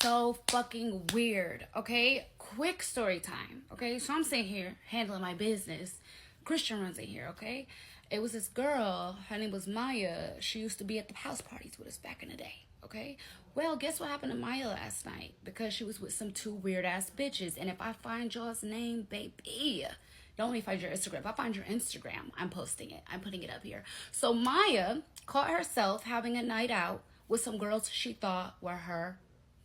so fucking weird, okay? Quick story time, okay? So I'm sitting here handling my business. Christian runs in here, okay? It was this girl, her name was Miya. She used to be at the house parties with us back in the day, okay? Well, guess what happened to Miya last night? Because she was with some two weird ass bitches. And if I find y'all's name, baby, don't let me find your Instagram. If I find your Instagram, I'm posting it. I'm putting it up here. So Miya caught herself having a night out with some girls she thought were her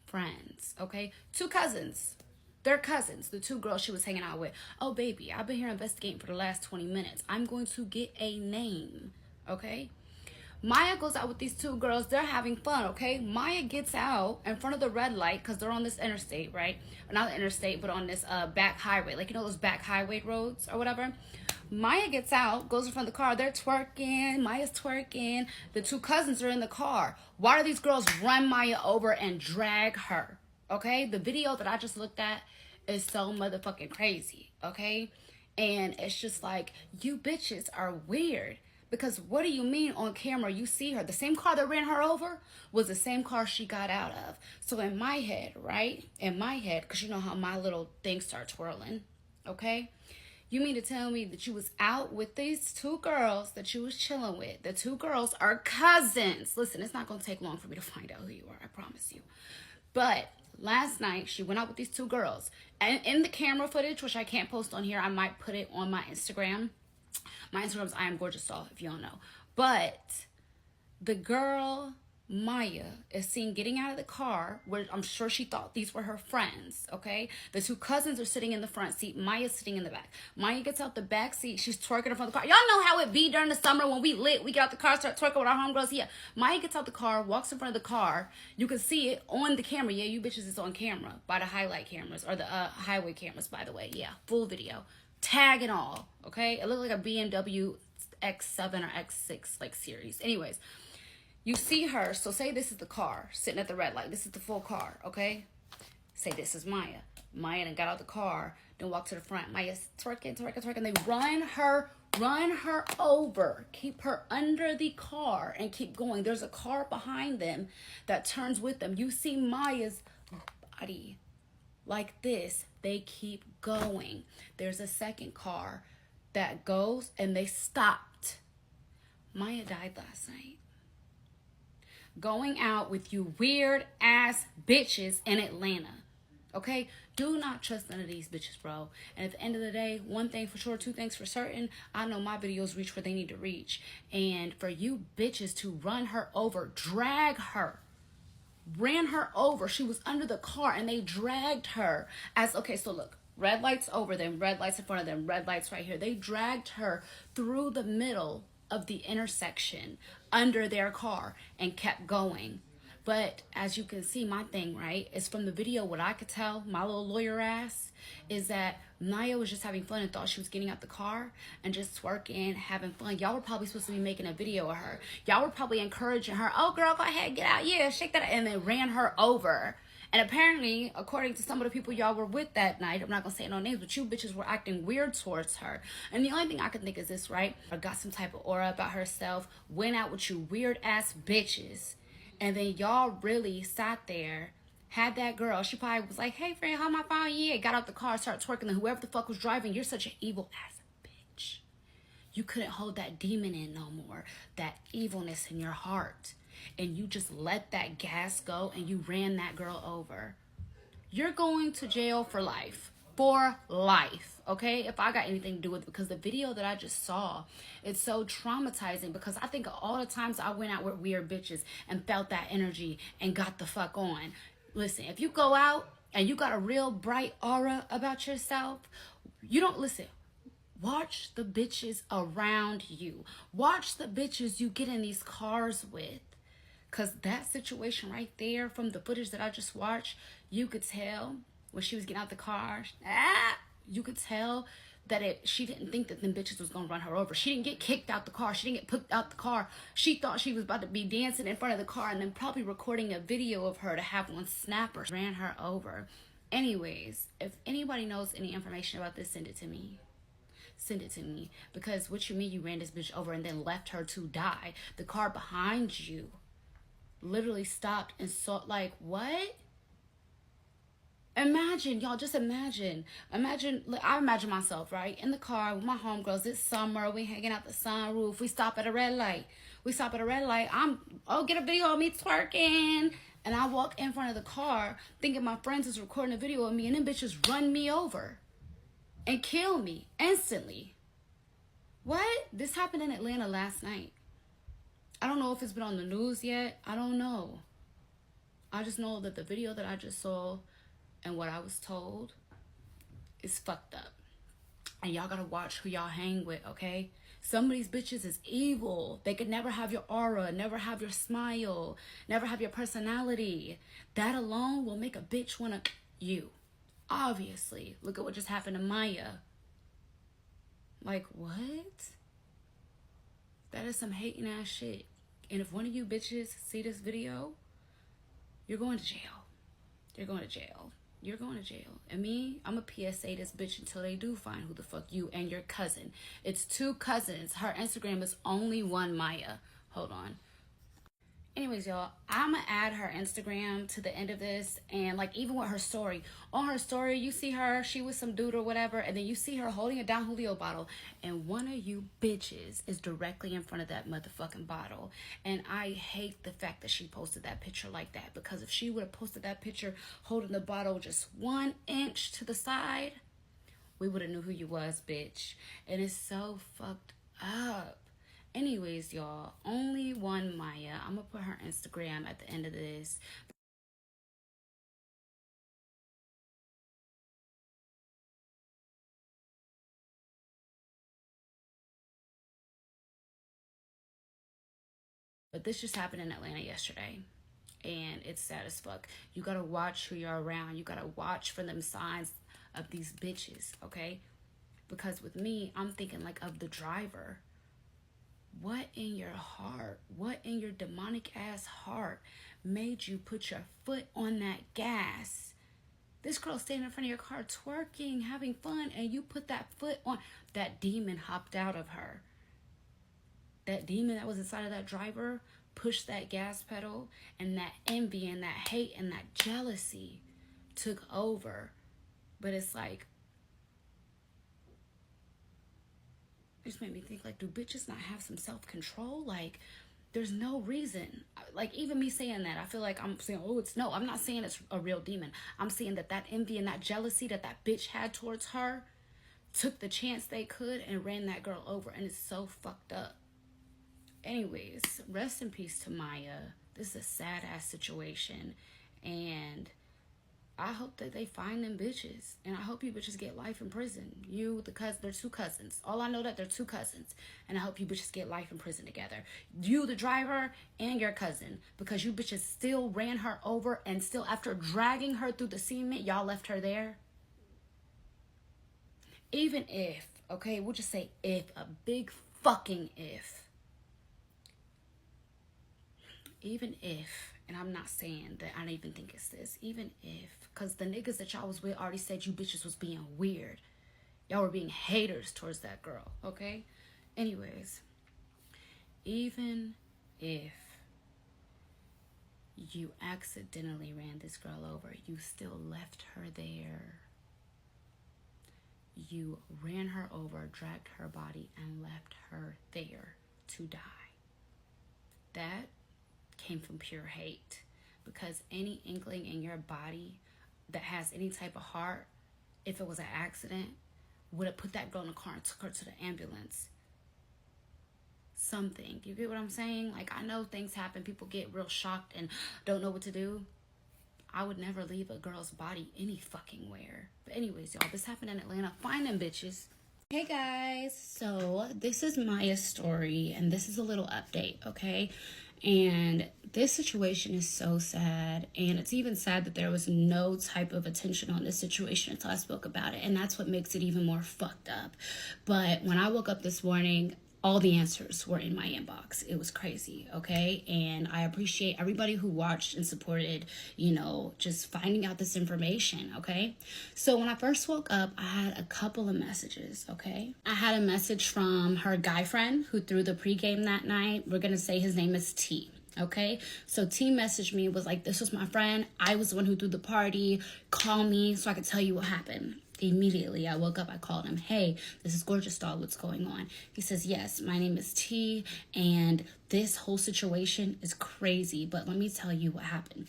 friends, okay? Two cousins. They're cousins, the two girls she was hanging out with. Oh, baby, I've been here investigating for the last 20 minutes. I'm going to get a name, okay? Miya goes out with these two girls. They're having fun, okay? Miya gets out in front of the red light because they're on this interstate, right? Or not the interstate, but on this back highway. Like, you know those back highway roads or whatever? Miya gets out, goes in front of the car. They're twerking. Miya's twerking. The two cousins are in the car. Why do these girls run Miya over and drag her? Okay? The video that I just looked at is so motherfucking crazy, okay? And it's just like, you bitches are weird. Because what do you mean on camera you see her? The same car that ran her over was the same car she got out of. So in my head, right? In my head, because you know how my little thing starts twirling, okay? You mean to tell me that you was out with these two girls that you was chilling with? The two girls are cousins. Listen, it's not going to take long for me to find out who you are. I promise you. But last night, she went out with these two girls. And in the camera footage, which I can't post on here, I might put it on my Instagram. My Instagram is infogorgeousdoll, if you don't know. But the girl, Miya, is seen getting out of the car, where I'm sure she thought these were her friends, okay? The two cousins are sitting in the front seat. Miya's sitting in the back. Miya gets out the back seat. She's twerking in front of the car. Y'all know how it be during the summer when we lit. We get out the car, start twerking with our homegirls. Yeah. Miya gets out the car, walks in front of the car. You can see it on the camera. Yeah, you bitches is on camera by the highlight cameras, or the highway cameras, by the way. Yeah, full video. Tag and all, okay? It looked like a BMW X7 or X6 like series. Anyways, you see her. So say this is the car sitting at the red light. This is the full car, okay? Say this is Miya. Miya then got out the car, then walked to the front. Miya's twerking. They run her over, keep her under the car, and keep going. There's a car behind them that turns with them. You see Miya's body like this. They keep going. There's a second car that goes, and they stopped. Miya died last night. Going out with you weird ass bitches in Atlanta. Okay? Do not trust none of these bitches, bro. And at the end of the day, one thing for sure, two things for certain, I know my videos reach where they need to reach. And for you bitches to run her over, drag her, ran her over. She was under the car and they dragged her as, okay, so look, red lights over them, red lights in front of them, red lights right here. They dragged her through the middle of the intersection under their car and kept going. But as you can see, my thing, right, is from the video, what I could tell, my little lawyer ass, is that Miya was just having fun and thought she was getting out the car and just twerking, having fun. Y'all were probably supposed to be making a video of her. Y'all were probably encouraging her, oh, girl, go ahead, get out. Yeah, shake that. And then ran her over. And apparently, according to some of the people y'all were with that night, I'm not going to say no names, but you bitches were acting weird towards her. And the only thing I can think is this, right? Or got some type of aura about herself, went out with you weird ass bitches. And then y'all really sat there, had that girl. She probably was like, hey, friend, how am I finding you? Got out the car, started twerking. And whoever the fuck was driving, you're such an evil ass bitch. You couldn't hold that demon in no more, that evilness in your heart. And you just let that gas go and you ran that girl over. You're going to jail for life. For life, okay? If I got anything to do with it, because the video that I just saw, it's so traumatizing, because I think of all the times I went out with weird bitches and felt that energy and got the fuck on. Listen, if you go out and you got a real bright aura about yourself, you don't listen. Watch the bitches around you. Watch the bitches you get in these cars with. Because that situation right there from the footage that I just watched, you could tell when she was getting out the car, you could tell that she didn't think that them bitches was going to run her over. She didn't get kicked out the car. She didn't get put out the car. She thought she was about to be dancing in front of the car and then probably recording a video of her to have one snap her. Ran her over. Anyways, if anybody knows any information about this, send it to me. Send it to me. Because what you mean you ran this bitch over and then left her to die? The car behind you literally stopped and saw, like, what? Imagine, y'all, just imagine. I imagine myself, right? In the car with my homegirls. It's summer. We hanging out the sunroof. We stop at a red light. Oh, get a video of me twerking. And I walk in front of the car thinking my friends is recording a video of me, and them bitches run me over and kill me instantly. What? This happened in Atlanta last night. I don't know if it's been on the news yet. I don't know. I just know that the video that I just saw and what I was told is fucked up. And y'all gotta watch who y'all hang with, okay? Some of these bitches is evil. They could never have your aura, never have your smile, never have your personality. That alone will make a bitch wanna you. Obviously. Look at what just happened to Miya. Like, what? That is some hating ass shit. And if one of you bitches see this video, you're going to jail. You're going to jail. You're going to jail. And me, I'm a PSA this bitch until they do find who the fuck you and your cousin. It's 2 cousins. Her Instagram is only one Miya. Hold on. Anyways, y'all, I'm gonna add her Instagram to the end of this, and like even with her story, on her story you see her, she was some dude or whatever, and then you see her holding a Don Julio bottle, and one of you bitches is directly in front of that motherfucking bottle. And I hate the fact that she posted that picture like that, because if she would have posted that picture holding the bottle just 1 inch to the side, we would have knew who you was, bitch. And it's so fucked up. Anyways, y'all, only one Miya. I'm gonna put her Instagram at the end of this. But this just happened in Atlanta yesterday, and it's sad as fuck. You gotta watch who you're around. You gotta watch for them signs of these bitches, okay? Because with me, I'm thinking like of the driver. What in your heart, what in your demonic ass heart made you put your foot on that gas? This girl standing in front of your car twerking, having fun, and you put that foot on. That demon hopped out of her. That demon that was inside of that driver pushed that gas pedal, and that envy and that hate and that jealousy took over. But it's like, it just made me think, like, do bitches not have some self-control? Like, there's no reason. Like, even me saying that, I feel like I'm saying, oh, it's no. I'm not saying it's a real demon. I'm saying that that envy and that jealousy that that bitch had towards her took the chance they could and ran that girl over. And it's so fucked up. Anyways, rest in peace to Miya. This is a sad-ass situation. And I hope that they find them bitches. And I hope you bitches get life in prison. They're 2 cousins. All I know that they're 2 cousins. And I hope you bitches get life in prison together. You, the driver, and your cousin. Because you bitches still ran her over, and still after dragging her through the cement, y'all left her there. Even if, okay, we'll just say if, a big fucking if. Even if, and I'm not saying that I don't even think it's this, even if, because the niggas that y'all was with already said you bitches was being weird. Y'all were being haters towards that girl, okay? Anyways, even if you accidentally ran this girl over, you still left her there. You ran her over, dragged her body, and left her there to die. That came from pure hate, because any inkling in your body that has any type of heart, if it was an accident, would have put that girl in the car and took her to the ambulance. Something. You get what I'm saying? Like, I know things happen, people get real shocked and don't know what to do. I would never leave a girl's body any fucking where. But anyways, y'all, this happened in Atlanta. Find them bitches. Hey guys, so this is Miya's story, and this is a little update, okay? And this situation is so sad, and it's even sad that there was no type of attention on this situation until I spoke about it, and that's what makes it even more fucked up. But when I woke up this morning, all the answers were in my inbox. It was crazy, okay? And I appreciate everybody who watched and supported, just finding out this information, okay? So when I first woke up, I had a couple of messages, okay? I had a message from her guy friend who threw the pregame that night. We're gonna say his name is T. Okay, so T messaged me, was like, this was my friend. I was the one who threw the party. Call me so I could tell you what happened. Immediately, I woke up, I called him. Hey, this is Gorgeous Doll. What's going on? He says, yes, my name is T, and this whole situation is crazy, but let me tell you what happened.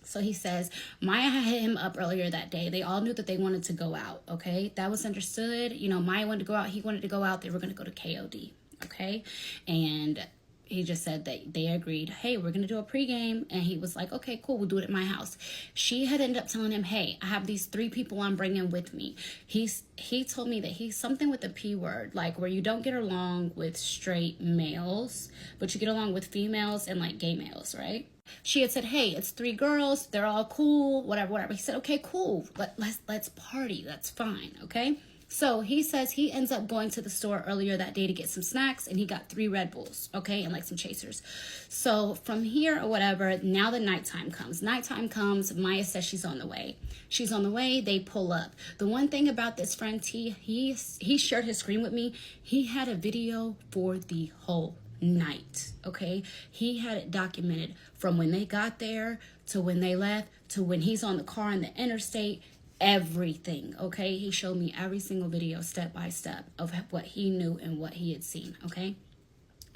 So he says, Miya had hit him up earlier that day. They all knew that they wanted to go out, okay? That was understood. You know, Miya wanted to go out. He wanted to go out. They were going to go to KOD, okay? And he just said that they agreed, hey, we're going to do a pregame. And he was like, okay, cool, we'll do it at my house. She had ended up telling him, hey, I have these 3 people I'm bringing with me. He told me that he's something with the P word, like where you don't get along with straight males, but you get along with females and like gay males, right? She had said, hey, it's 3 girls. They're all cool, whatever. He said, okay, cool. Let's party. That's fine, okay? So he says he ends up going to the store earlier that day to get some snacks, and he got 3 Red Bulls, okay, and like some chasers. So from here or whatever, now the nighttime comes. Nighttime comes, Miya says she's on the way. She's on the way, they pull up. The one thing about this friend T, he shared his screen with me. He had a video for the whole night, okay? He had it documented from when they got there to when they left to when he's on the car in the interstate. Everything, okay? He showed me every single video step by step of what he knew and what he had seen, okay?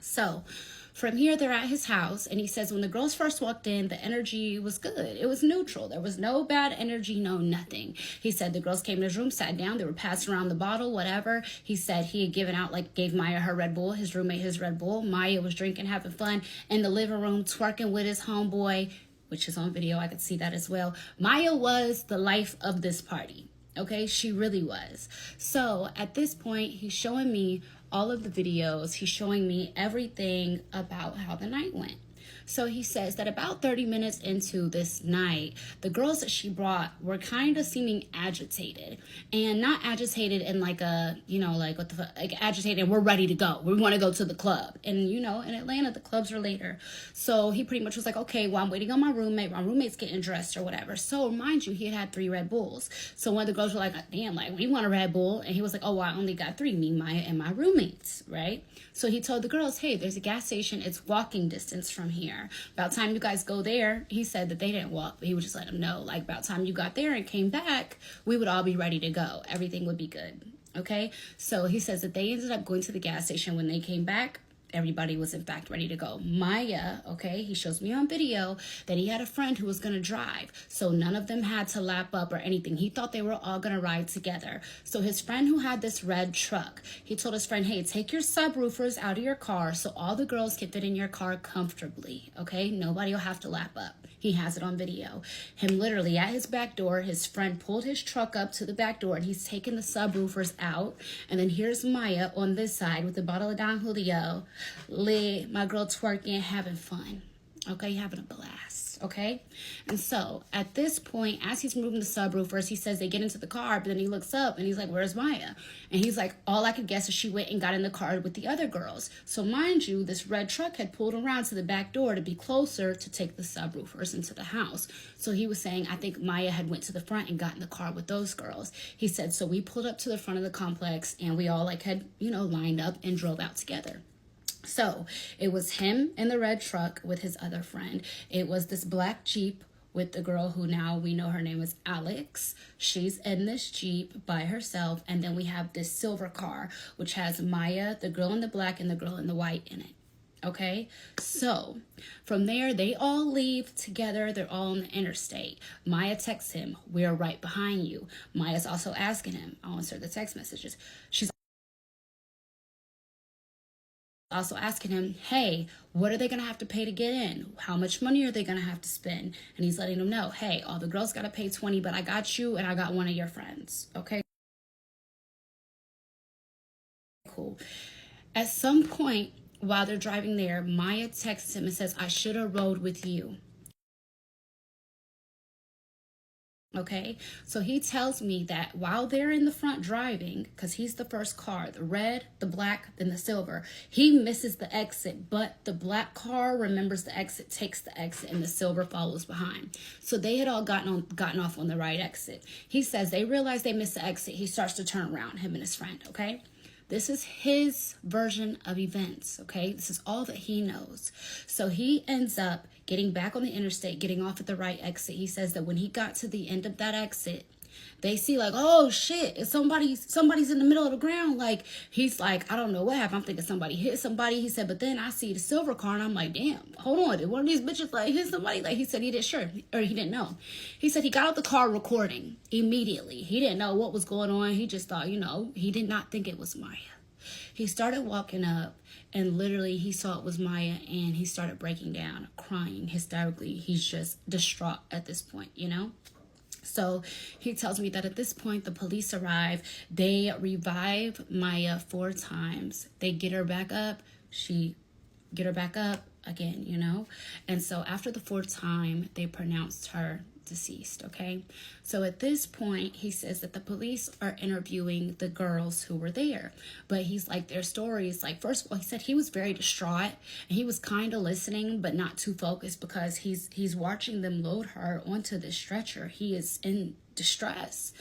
So from here, they're at his house, and he says when the girls first walked in, the energy was good. It was neutral. There was no bad energy, no nothing. He said the girls came to his room, sat down, they were passing around the bottle, whatever. He said he had given out, like, gave Miya her Red Bull, his roommate his Red Bull. Miya was drinking, having fun in the living room, twerking with his homeboy, which is on video. I could see that as well. Miya was the life of this party. Okay, she really was. So at this point, he's showing me all of the videos. He's showing me everything about how the night went. So he says that about 30 minutes into this night, the girls that she brought were kind of seeming agitated, and not agitated in like a, you know, like what the fuck, like agitated, we're ready to go. We want to go to the club. And, you know, in Atlanta, the clubs are later. So he pretty much was like, okay, well, I'm waiting on my roommate. My roommate's getting dressed or whatever. So mind you, he had 3 Red Bulls. So one of the girls were like, damn, like, we want a Red Bull. And he was like, oh, well, I only got 3, me, Miya, and my roommates, right? So he told the girls, hey, there's a gas station. It's walking distance from here. About time you guys go there, he said that they didn't walk, but he would just let them know, like, about time you got there and came back, we would all be ready to go. Everything would be good. Okay? So he says that they ended up going to the gas station. When they came back, everybody was in fact ready to go. Miya, okay, he shows me on video that he had a friend who was going to drive. So none of them had to lap up or anything. He thought they were all going to ride together. So his friend who had this red truck, he told his friend, hey, take your subwoofers out of your car so all the girls can fit in your car comfortably, okay? Nobody will have to lap up. He has it on video. Him literally at his back door, his friend pulled his truck up to the back door and he's taking the subwoofers out. And then here's Miya on this side with a bottle of Don Julio, lit, my girl twerking, having fun. Okay, having a blast. Okay? And so at this point, as he's moving the subwoofers, he says they get into the car, but then he looks up and he's like, where's Miya? And he's like, all I could guess is she went and got in the car with the other girls. So mind you, this red truck had pulled around to the back door to be closer to take the subwoofers into the house. So he was saying, I think Miya had went to the front and got in the car with those girls. He said, so we pulled up to the front of the complex and we all like had, you know, lined up and drove out together. So it was him in the red truck with his other friend. It was this black Jeep with the girl who now we know her name is Alex. She's in this Jeep by herself. And then we have this silver car, which has Miya, the girl in the black, and the girl in the white in it. Okay, so from there, they all leave together. They're all on the interstate. Miya texts him, we're right behind you. Miya's also asking him, I'll insert the text messages. She's also asking him, hey, what are they going to have to pay to get in? How much money are they going to have to spend? And he's letting them know, hey, all the girls got to pay 20, but I got you and I got one of your friends. Okay, cool. At some point while they're driving there, Miya texts him and says, I should have rode with you. Okay, so he tells me that while they're in the front driving, because he's the first car, the red, the black, then the silver, he misses the exit, but the black car remembers the exit, takes the exit, and the silver follows behind. So they had all gotten off on the right exit. He says they realize they missed the exit. He starts to turn around, him and his friend, okay? This is his version of events, okay? This is all that he knows. So he ends up getting back on the interstate, getting off at the right exit. He says that when he got to the end of that exit, they see like, oh shit, it's somebody's in the middle of the ground. Like, he's like, I don't know what happened. I'm thinking somebody hit somebody. He said, but then I see the silver car and I'm like, damn, hold on. Did one of these bitches like hit somebody? Like, he said he didn't know. He said he got out the car recording immediately. He didn't know what was going on. He just thought, he did not think it was Miya. He started walking up and literally he saw it was Miya and he started breaking down, crying hysterically. He's just distraught at this point, So he tells me that at this point, the police arrive. They revive Miya 4 times. They get her back up. She get her back up again, And so after the 4th time, they pronounced her deceased, okay? So at this point, he says that the police are interviewing the girls who were there. But he's like, their stories, like, first of all, he said he was very distraught. And he was kind of listening, but not too focused because he's watching them load her onto the stretcher. He is in distress.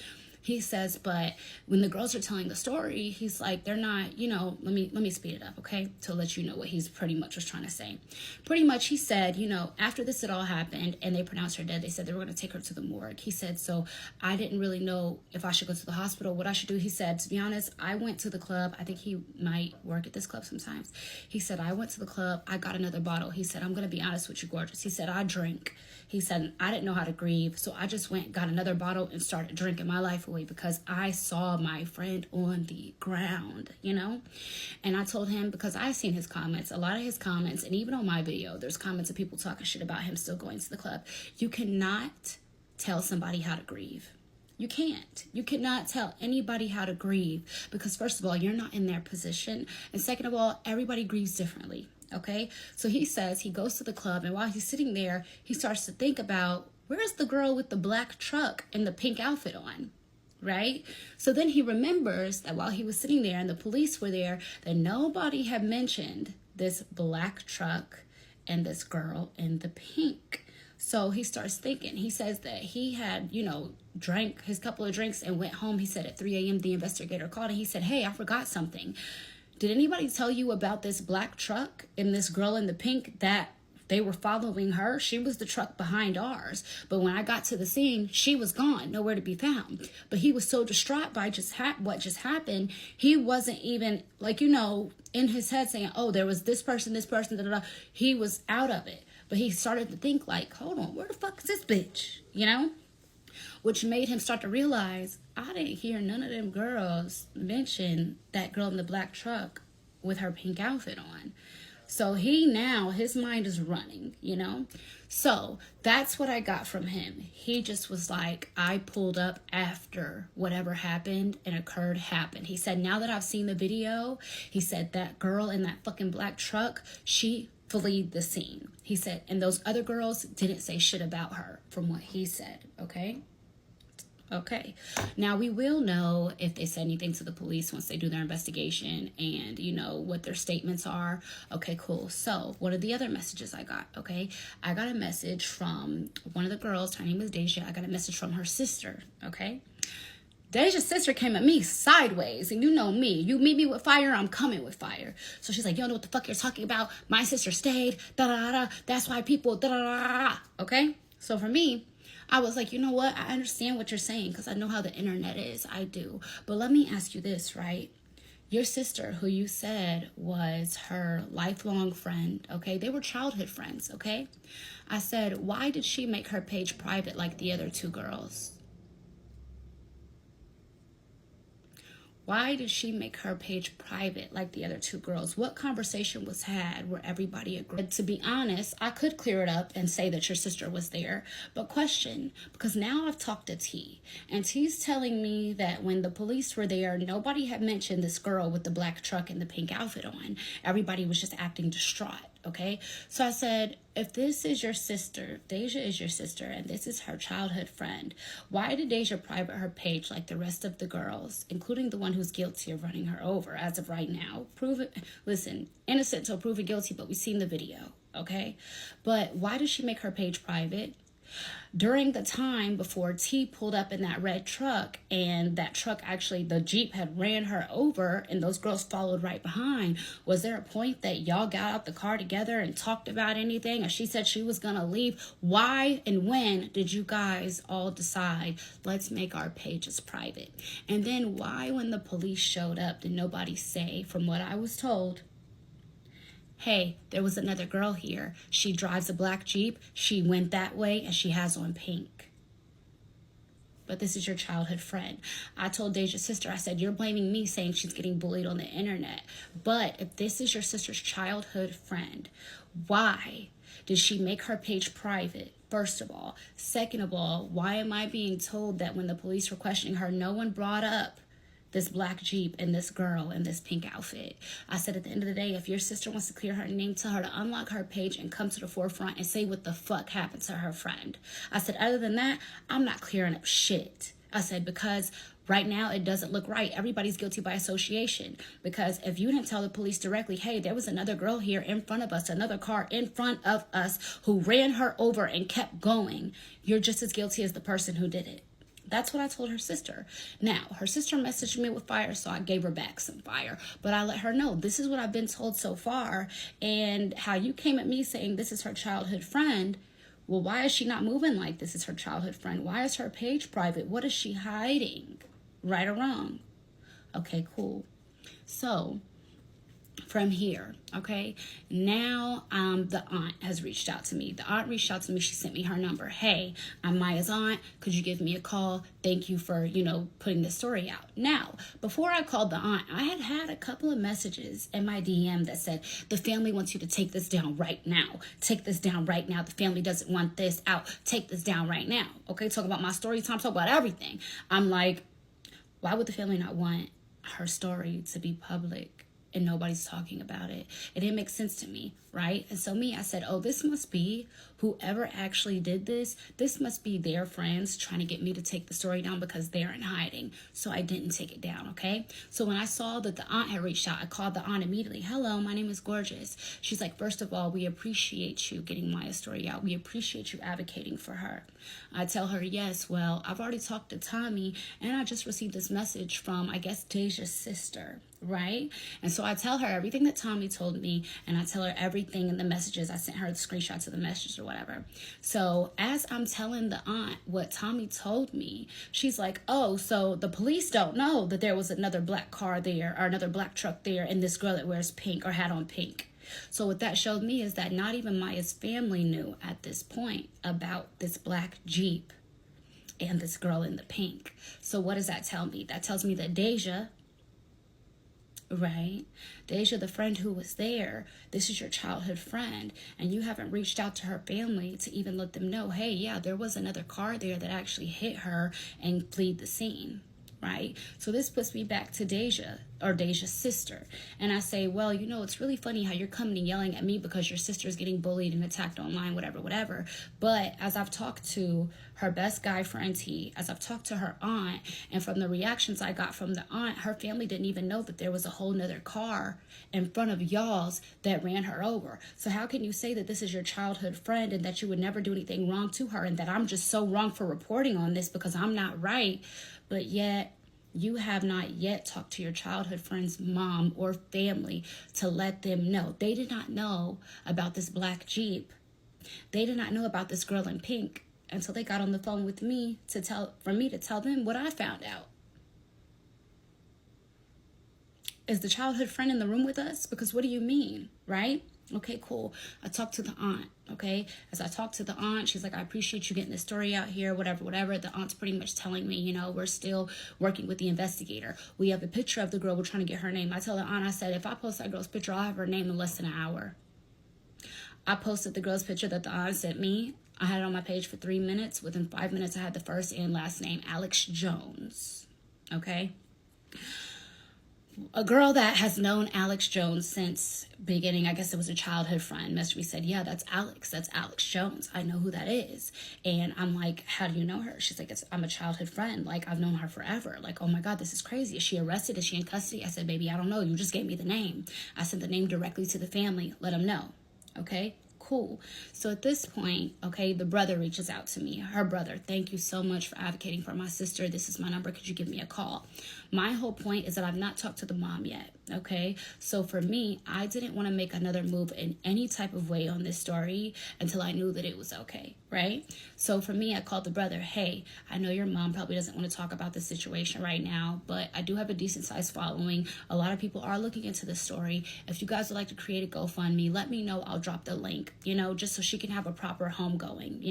He says, but when the girls are telling the story, he's like, they're not, let me speed it up, okay? To let you know what he's pretty much was trying to say. Pretty much he said, after this had all happened and they pronounced her dead, they said they were going to take her to the morgue. He said, so I didn't really know if I should go to the hospital, what I should do. He said, to be honest, I went to the club. I think he might work at this club sometimes. He said, I went to the club. I got another bottle. He said, I'm going to be honest with you, gorgeous. He said, I drink. He said, I didn't know how to grieve. So I just went, got another bottle and started drinking my life away because I saw my friend on the ground, And I told him, because I seen his comments, a lot of his comments, and even on my video, there's comments of people talking shit about him still going to the club. You cannot tell somebody how to grieve. You can't. You cannot tell anybody how to grieve because, first of all, you're not in their position. And second of all, everybody grieves differently. Okay, so he says he goes to the club, and while he's sitting there, he starts to think about, where's the girl with the black truck and the pink outfit on, right? So then he remembers that while he was sitting there and the police were there, that nobody had mentioned this black truck and this girl in the pink. So he starts thinking. He says that he had, drank his couple of drinks and went home. He said at 3 a.m. the investigator called and he said, hey, I forgot something. Did anybody tell you about this black truck and this girl in the pink that they were following her? She was the truck behind ours. But when I got to the scene, she was gone, nowhere to be found. But he was so distraught by what just happened, he wasn't even, in his head saying, oh, there was this person, da, da, da. He was out of it. But he started to think like, hold on, where the fuck is this bitch? Which made him start to realize, I didn't hear none of them girls mention that girl in the black truck with her pink outfit on. So his mind is running, So that's what I got from him. He just was like, I pulled up after whatever happened and happened. He said, now that I've seen the video, he said that girl in that fucking black truck, she fled the scene. He said, and those other girls didn't say shit about her from what he said, okay? Okay. Now, we will know if they said anything to the police once they do their investigation and, what their statements are. Okay, cool. So, one of the other messages I got, okay? I got a message from one of the girls. Her name is Deja. I got a message from her sister, okay? Deja's sister came at me sideways, and you know me. You meet me with fire, I'm coming with fire. So she's like, you don't know what the fuck you're talking about. My sister stayed, da-da-da-da. That's why people, da-da-da-da. Okay? So for me, I was like, you know what? I understand what you're saying because I know how the internet is. I do. But let me ask you this, right? Your sister, who you said was her lifelong friend, okay? They were childhood friends, okay? I said, why did she make her page private like the other 2 girls? Why did she make her page private like the other 2 girls? What conversation was had where everybody agreed? To be honest, I could clear it up and say that your sister was there, but question, because now I've talked to T, and T's telling me that when the police were there, nobody had mentioned this girl with the black truck and the pink outfit on. Everybody was just acting distraught. Okay, so I said, if this is your sister, Deja is your sister, and this is her childhood friend, why did Deja private her page like the rest of the girls, including the one who's guilty of running her over as of right now? Innocent till proven guilty, but we've seen the video, okay? But why does she make her page private? During the time before T pulled up in that red truck, and that truck actually, the Jeep had ran her over and those girls followed right behind, was there a point that y'all got out the car together and talked about anything? And she said she was gonna leave. Why and when did you guys all decide, let's make our pages private? And then why, when the police showed up, did nobody say, from what I was told, hey, there was another girl here. She drives a black Jeep. She went that way and she has on pink. But this is your childhood friend. I told Deja's sister, I said, you're blaming me saying she's getting bullied on the internet. But if this is your sister's childhood friend, why did she make her page private? First of all. Second of all, why am I being told that when the police were questioning her, no one brought up this black Jeep and this girl in this pink outfit? I said, at the end of the day, if your sister wants to clear her name, tell her to unlock her page and come to the forefront and say what the fuck happened to her friend. I said, other than that, I'm not clearing up shit. I said, because right now it doesn't look right. Everybody's guilty by association. Because if you didn't tell the police directly, hey, there was another girl here in front of us, another car in front of us who ran her over and kept going, you're just as guilty as the person who did it. That's what I told her sister. Now, her sister messaged me with fire, so I gave her back some fire. But I let her know, this is what I've been told so far. And how you came at me saying this is her childhood friend. Well, why is she not moving like this is her childhood friend? Why is her page private? What is she hiding? Right or wrong? Okay, cool. So from here, okay, now the aunt has reached out to me. The aunt reached out to me. She sent me her number. Hey, I'm Maya's aunt. Could you give me a call? Thank you for, putting this story out. Now, before I called the aunt, I had a couple of messages in my DM that said, the family wants you to take this down right now. Take this down right now. The family doesn't want this out. Take this down right now. Okay, talk about my story time, talk about everything. I'm like, why would the family not want her story to be public and nobody's talking about it? It didn't make sense to me, right? And so I said, oh, this must be whoever actually did this. This must be their friends trying to get me to take the story down because they're in hiding. So I didn't take it down, okay? So when I saw that the aunt had reached out, I called the aunt immediately. Hello, my name is Gorgeous. She's like, first of all, we appreciate you getting Maya's story out. We appreciate you advocating for her. I tell her, yes, well, I've already talked to Tommy and I just received this message from, I guess, Deja's sister, right? And so I tell her everything that Tommy told me, and I tell her everything in the messages. I sent her the screenshots of the messages or whatever. So as I'm telling the aunt what Tommy told me, she's like, oh, so the police don't know that there was another black car there or another black truck there and this girl that wears pink or had on pink. So what that showed me is that not even Maya's family knew at this point about this black Jeep and this girl in the pink. So what does that tell me? That tells me that Deja, right? Deja, the friend who was there, this is your childhood friend, and you haven't reached out to her family to even let them know, hey, yeah, there was another car there that actually hit her and fled the scene, right? So this puts me back to Deja, or Deja's sister. And I say, well, it's really funny how you're coming and yelling at me because your sister is getting bullied and attacked online, whatever. But as I've talked to her best guy friend T, as I've talked to her aunt, and from the reactions I got from the aunt, her family didn't even know that there was a whole nother car in front of y'all's that ran her over. So how can you say that this is your childhood friend and that you would never do anything wrong to her and that I'm just so wrong for reporting on this because I'm not right, but yet you have not yet talked to your childhood friend's mom or family to let them know. They did not know about this black Jeep. They did not know about this girl in pink until they got on the phone with me for me to tell them what I found out. Is the childhood friend in the room with us? Because what do you mean, right? Okay, cool. I talked to the aunt, okay? As I talked to the aunt, she's like, I appreciate you getting this story out here, whatever. The aunt's pretty much telling me, we're still working with the investigator. We have a picture of the girl. We're trying to get her name. I tell the aunt, I said, if I post that girl's picture, I'll have her name in less than an hour. I posted the girl's picture that the aunt sent me. I had it on my page for 3 minutes. Within 5 minutes, I had the first and last name, Alex Jones, okay? A girl that has known Alex Jones since beginning, I guess it was a childhood friend, messaged me, said, yeah, that's Alex Jones. I know who that is. And I'm like, how do you know her? She's like, I'm a childhood friend. Like, I've known her forever. Like, oh my God, this is crazy. Is she arrested? Is she in custody? I said, baby, I don't know. You just gave me the name. I sent the name directly to the family. Let them know. Okay, cool. So at this point, okay, the brother reaches out to me. Her brother, thank you so much for advocating for my sister. This is my number. Could you give me a call? My whole point is that I've not talked to the mom yet, okay? So for me, I didn't want to make another move in any type of way on this story until I knew that it was okay, right? So for me, I called the brother. Hey, I know your mom probably doesn't want to talk about this situation right now, but I do have a decent sized following. A lot of people are looking into this story. If you guys would like to create a GoFundMe, let me know. I'll drop the link, just so she can have a proper home going,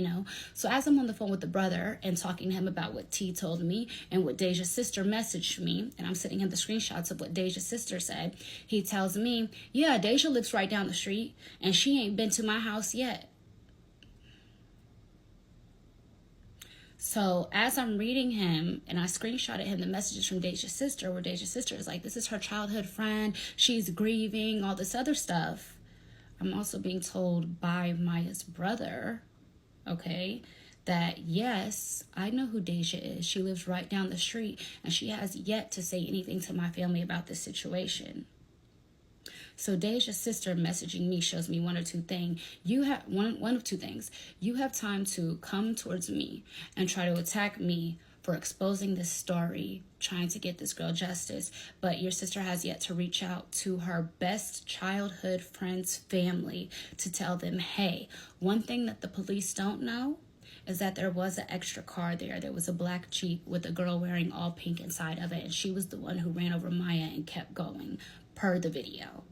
So as I'm on the phone with the brother and talking to him about what T told me and what Deja's sister messaged me, and I'm sending him the screenshots of what Deja's sister said, he tells me, yeah, Deja lives right down the street and she ain't been to my house yet. So as I'm reading him, and I screenshotted him the messages from Deja's sister, where Deja's sister is like, this is her childhood friend, she's grieving, all this other stuff. I'm also being told by Maya's brother, okay, that yes, I know who Deja is. She lives right down the street, and she has yet to say anything to my family about this situation. So Deja's sister messaging me shows me one of two things. You have one of two things. You have time to come towards me and try to attack me for exposing this story, trying to get this girl justice, but your sister has yet to reach out to her best childhood friend's family to tell them, hey, one thing that the police don't know is that there was an extra car there. There was a black Jeep with a girl wearing all pink inside of it, and she was the one who ran over Miya and kept going, per the video.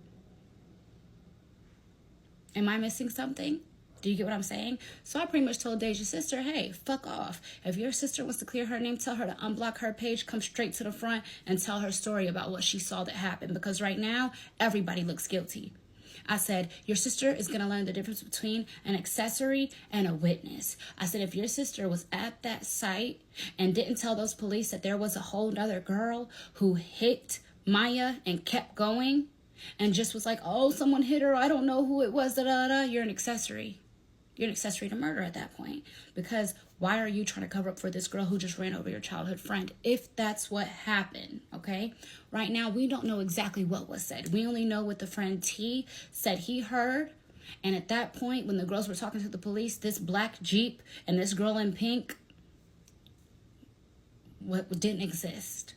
Am I missing something? Do you get what I'm saying? So I pretty much told Deja's sister, hey, fuck off. If your sister wants to clear her name, tell her to unblock her page, come straight to the front, and tell her story about what she saw that happened. Because right now, everybody looks guilty. I said, your sister is going to learn the difference between an accessory and a witness. I said, if your sister was at that site and didn't tell those police that there was a whole other girl who hit Miya and kept going and just was like, oh, someone hit her, I don't know who it was, you're an accessory. You're an accessory to murder at that point. Because why are you trying to cover up for this girl who just ran over your childhood friend? If that's what happened, okay? Right now, we don't know exactly what was said. We only know what the friend T said he heard. And at that point, when the girls were talking to the police, this black Jeep and this girl in pink didn't exist,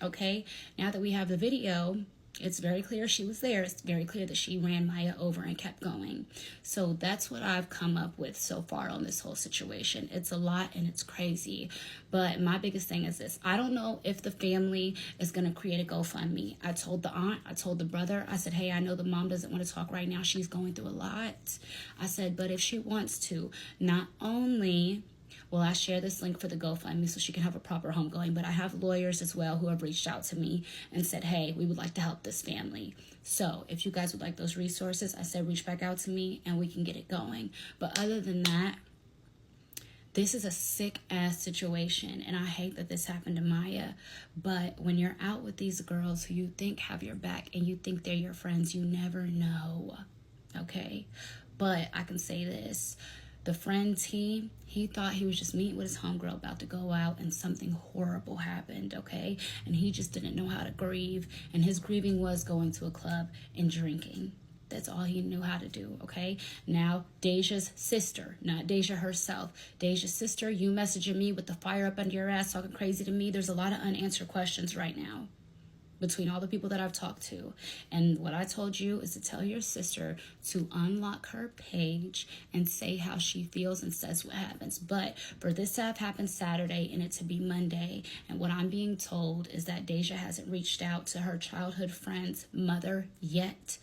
okay? Now that we have the video, it's very clear she was there. It's very clear that she ran Miya over and kept going. So that's what I've come up with so far on this whole situation. It's a lot and it's crazy. But my biggest thing is this. I don't know if the family is going to create a GoFundMe. I told the aunt, I told the brother, I said, hey, I know the mom doesn't want to talk right now. She's going through a lot. I said, but if she wants to, not only will I share this link for the GoFundMe so she can have a proper home going, but I have lawyers as well who have reached out to me and said, hey, we would like to help this family. So if you guys would like those resources, I said reach back out to me and we can get it going. But other than that, this is a sick ass situation, and I hate that this happened to Miya. But when you're out with these girls who you think have your back and you think they're your friends, you never know, okay? But I can say this. The friend T, he thought he was just meeting with his homegirl about to go out and something horrible happened, okay? And he just didn't know how to grieve. And his grieving was going to a club and drinking. That's all he knew how to do, okay? Now, Deja's sister, not Deja herself. Deja's sister, you messaging me with the fire up under your ass, talking crazy to me. There's a lot of unanswered questions right now between all the people that I've talked to. And what I told you is to tell your sister to unlock her page and say how she feels and says what happens. But for this to have happened Saturday and it to be Monday, and what I'm being told is that Deja hasn't reached out to her childhood friend's mother yet,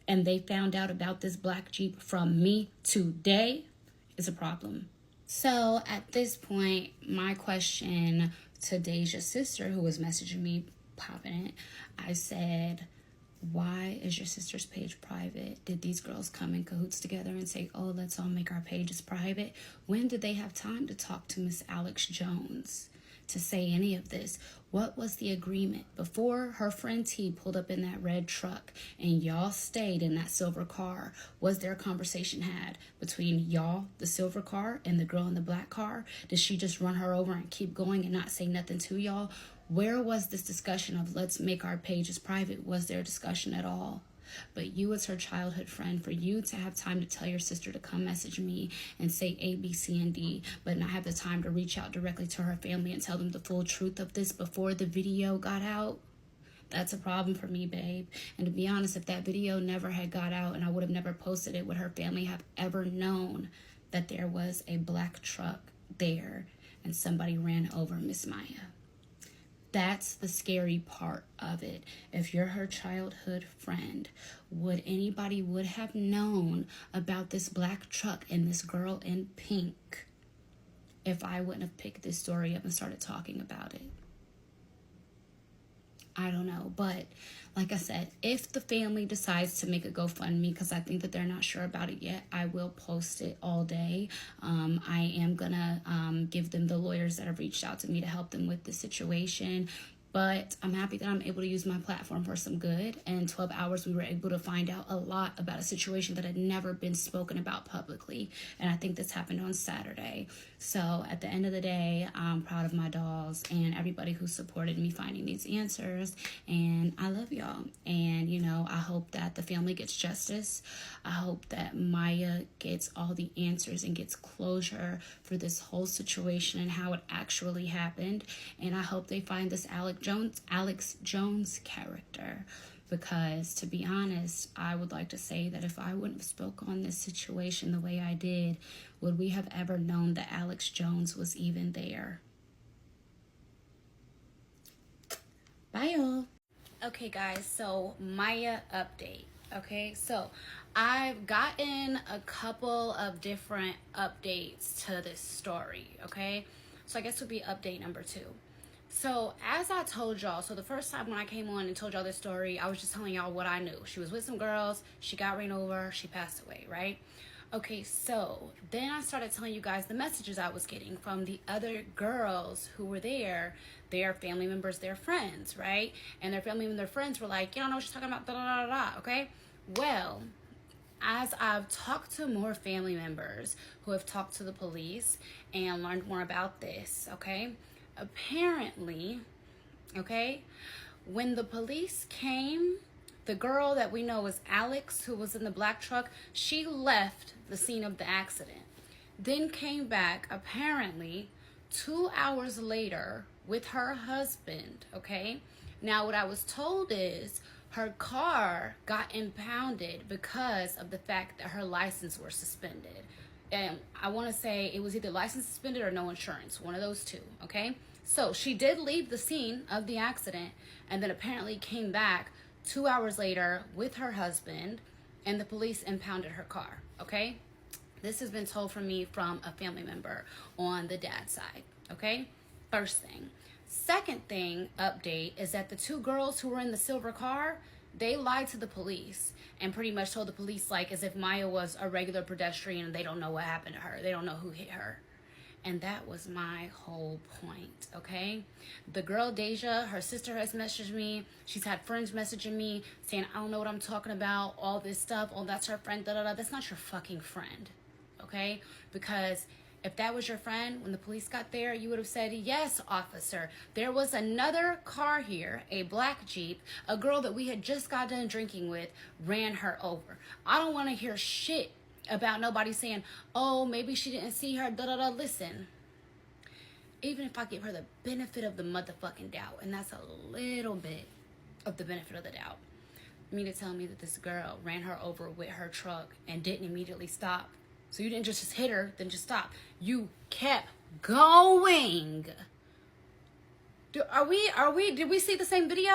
and they found out about this black Jeep from me today, is a problem. So at this point, my question to Deja's sister, who was messaging me, popping it, I said, why is your sister's page private? Did these girls come in cahoots together and say, oh, let's all make our pages private? When did they have time to talk to Miss Alex Jones to say any of this? What was the agreement? Before her friend T pulled up in that red truck and y'all stayed in that silver car, was there a conversation had between y'all, the silver car, and the girl in the black car? Did she just run her over and keep going and not say nothing to y'all? Where was this discussion of let's make our pages private? Was there a discussion at all? But you as her childhood friend, for you to have time to tell your sister to come message me and say A, B, C, and D, but not have the time to reach out directly to her family and tell them the full truth of this before the video got out, that's a problem for me, babe. And to be honest, if that video never had got out and I would have never posted it, would her family have ever known that there was a black truck there and somebody ran over Miss Miya? That's the scary part of it. If you're her childhood friend, would anybody would have known about this black truck and this girl in pink if I wouldn't have picked this story up and started talking about it? I don't know. But like I said, if the family decides to make a GoFundMe, because I think that they're not sure about it yet, I will post it all day. I am going to give them the lawyers that have reached out to me to help them with the situation. But I'm happy that I'm able to use my platform for some good. And in 12 hours, we were able to find out a lot about a situation that had never been spoken about publicly. And I think this happened on Saturday. So at the end of the day, I'm proud of my dolls and everybody who supported me finding these answers. And I love y'all. And, you know, I hope that the family gets justice. I hope that Miya gets all the answers and gets closure for this whole situation and how it actually happened. And I hope they find this Alex Jones character, because to be honest, I would like to say that if I wouldn't have spoke on this situation the way I did, would we have ever known that Alex Jones was even there? Bye, y'all. Okay, guys, so Miya update. Okay, so I've gotten a couple of different updates to this story. Okay, so I guess it would be update number 2. So as I told y'all, so the first time when I came on and told y'all this story, I was just telling y'all what I knew. She was with some girls, she got ran over, she passed away, right? Okay, so then I started telling you guys the messages I was getting from the other girls who were there, their family members, their friends, right? And their family and their friends were like, you don't know what she's talking about, da da da da, okay? Well, as I've talked to more family members who have talked to the police and learned more about this, okay? Apparently, okay, when the police came, the girl that we know as Alex, who was in the black truck, she left the scene of the accident, then came back apparently 2 hours later with her husband, okay? Now, what I was told is her car got impounded because of the fact that her license were suspended. And I want to say it was either license suspended or no insurance, one of those two, okay? So she did leave the scene of the accident and then apparently came back 2 hours later with her husband, and the police impounded her car, okay? This has been told from me from a family member on the dad's side, okay? First thing. Second thing, update, is that the 2 girls who were in the silver car, they lied to the police and pretty much told the police like as if Miya was a regular pedestrian and they don't know what happened to her. They don't know who hit her. And that was my whole point, okay? The girl, Deja, her sister has messaged me. She's had friends messaging me saying, I don't know what I'm talking about, all this stuff. Oh, that's her friend, da-da-da. That's not your fucking friend, okay? Because if that was your friend, when the police got there, you would have said, yes, officer, there was another car here, a black Jeep, a girl that we had just got done drinking with, ran her over. I don't want to hear shit about nobody saying, oh, maybe she didn't see her, da-da-da. Listen, even if I give her the benefit of the motherfucking doubt, and that's a little bit of the benefit of the doubt, you mean to tell me that this girl ran her over with her truck and didn't immediately stop? So you didn't just hit her, then just stop. You kept going. Did we see the same video?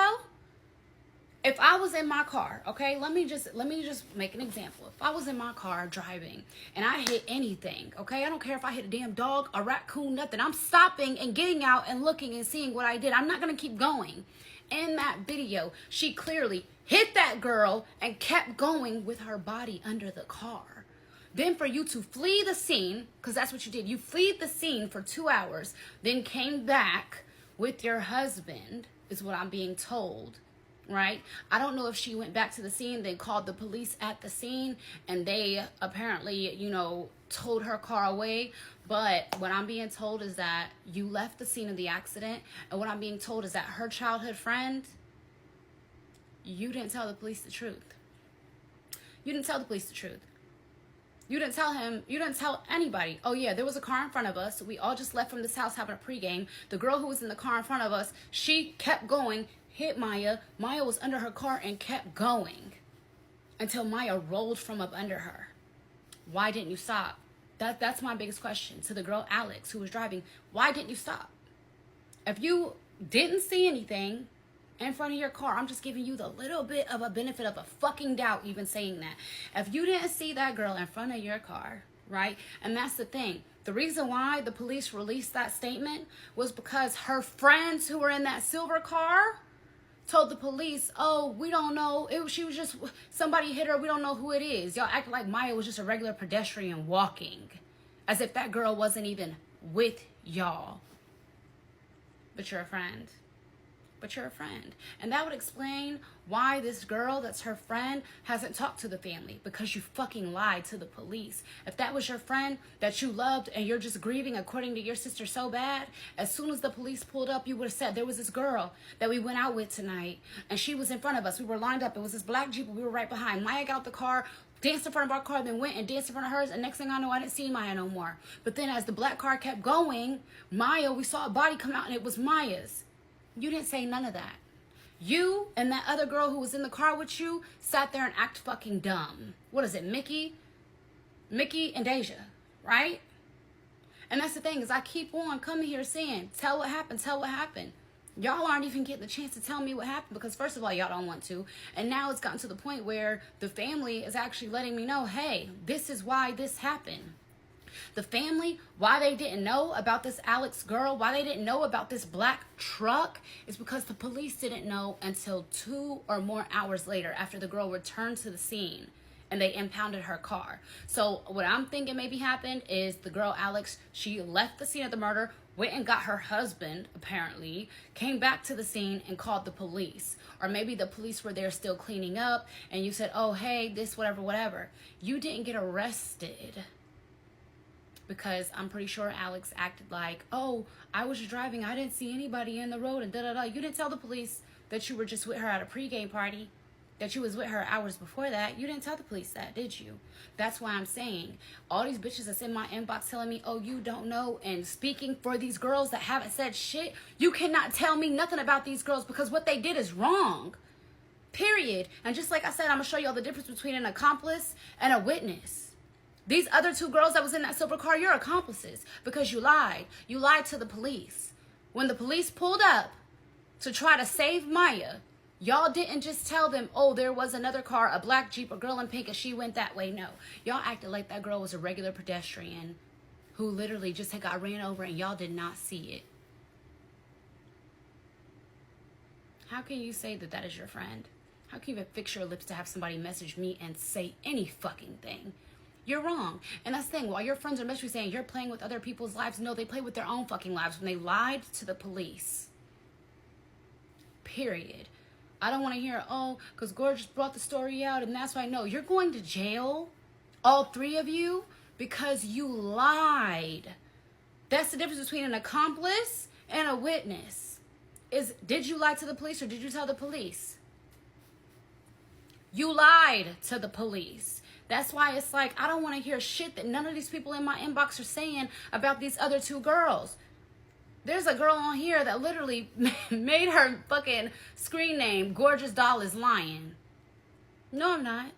If I was in my car, okay, let me just make an example. If I was in my car driving and I hit anything, okay, I don't care if I hit a damn dog, a raccoon, nothing. I'm stopping and getting out and looking and seeing what I did. I'm not going to keep going. In that video, she clearly hit that girl and kept going with her body under the car. Then for you to flee the scene, because that's what you did. You fled the scene for 2 hours, then came back with your husband, is what I'm being told. Right? I don't know if she went back to the scene, then called the police at the scene, and they apparently, you know, towed her car away. But what I'm being told is that you left the scene of the accident, and what I'm being told is that her childhood friend, you didn't tell the police the truth. You didn't tell the police the truth. You didn't tell him, you didn't tell anybody. Oh yeah, there was a car in front of us. We all just left from this house having a pregame. The girl who was in the car in front of us, she kept going, hit Miya. Miya was under her car and kept going until Miya rolled from up under her. Why didn't you stop? That's my biggest question to the girl Alex who was driving. Why didn't you stop? If you didn't see anything in front of your car, I'm just giving you the little bit of a benefit of a fucking doubt even saying that. If you didn't see that girl in front of your car, right? And that's the thing. The reason why the police released that statement was because her friends who were in that silver car told the police, oh, we don't know. She was just, somebody hit her. We don't know who it is. Y'all act like Miya was just a regular pedestrian walking. As if that girl wasn't even with y'all. But you're a friend. But you're a friend. And that would explain why this girl that's her friend hasn't talked to the family. Because you fucking lied to the police. If that was your friend that you loved and you're just grieving according to your sister so bad, as soon as the police pulled up, you would have said, there was this girl that we went out with tonight and she was in front of us. We were lined up. It was this black Jeep and we were right behind. Miya got out the car, danced in front of our car, then went and danced in front of hers, and next thing I know, I didn't see Miya no more. But then as the black car kept going, Miya, we saw a body come out and it was Miya's. You didn't say none of that. You and that other girl who was in the car with you sat there and act fucking dumb. What is it, Mickey and Deja, right? And that's the thing, is I keep on coming here saying, tell what happened, tell what happened. Y'all aren't even getting the chance to tell me what happened because first of all, y'all don't want to. And now it's gotten to the point where the family is actually letting me know, hey, this is why this happened. The family, why they didn't know about this Alex girl, why they didn't know about this black truck, is because the police didn't know until 2 or more hours later after the girl returned to the scene and they impounded her car. So what I'm thinking maybe happened is the girl Alex, she left the scene of the murder, went and got her husband, apparently, came back to the scene and called the police. Or maybe the police were there still cleaning up and you said, oh, hey, this, whatever, whatever. You didn't get arrested. Because I'm pretty sure Alex acted like, oh, I was just driving. I didn't see anybody in the road and da-da-da. You didn't tell the police that you were just with her at a pregame party, that you was with her hours before that. You didn't tell the police that, did you? That's why I'm saying all these bitches that's in my inbox telling me, oh, you don't know. And speaking for these girls that haven't said shit, you cannot tell me nothing about these girls because what they did is wrong. Period. And just like I said, I'm going to show you all the difference between an accomplice and a witness. These other 2 girls that was in that silver car, you're accomplices because you lied. You lied to the police. When the police pulled up to try to save Miya, y'all didn't just tell them, oh, there was another car, a black Jeep, a girl in pink, and she went that way. No. Y'all acted like that girl was a regular pedestrian who literally just had got ran over and y'all did not see it. How can you say that that is your friend? How can you even fix your lips to have somebody message me and say any fucking thing? You're wrong. And that's the thing. While your friends are messaging saying you're playing with other people's lives, no, they play with their own fucking lives when they lied to the police. Period. I don't want to hear, oh, because Gorgeous brought the story out and that's why. No, you're going to jail, all 3 of you, because you lied. That's the difference between an accomplice and a witness. Did you lie to the police or did you tell the police? You lied to the police. That's why it's like, I don't want to hear shit that none of these people in my inbox are saying about these other 2 girls. There's a girl on here that literally made her fucking screen name, Gorgeous Doll is lying. No, I'm not.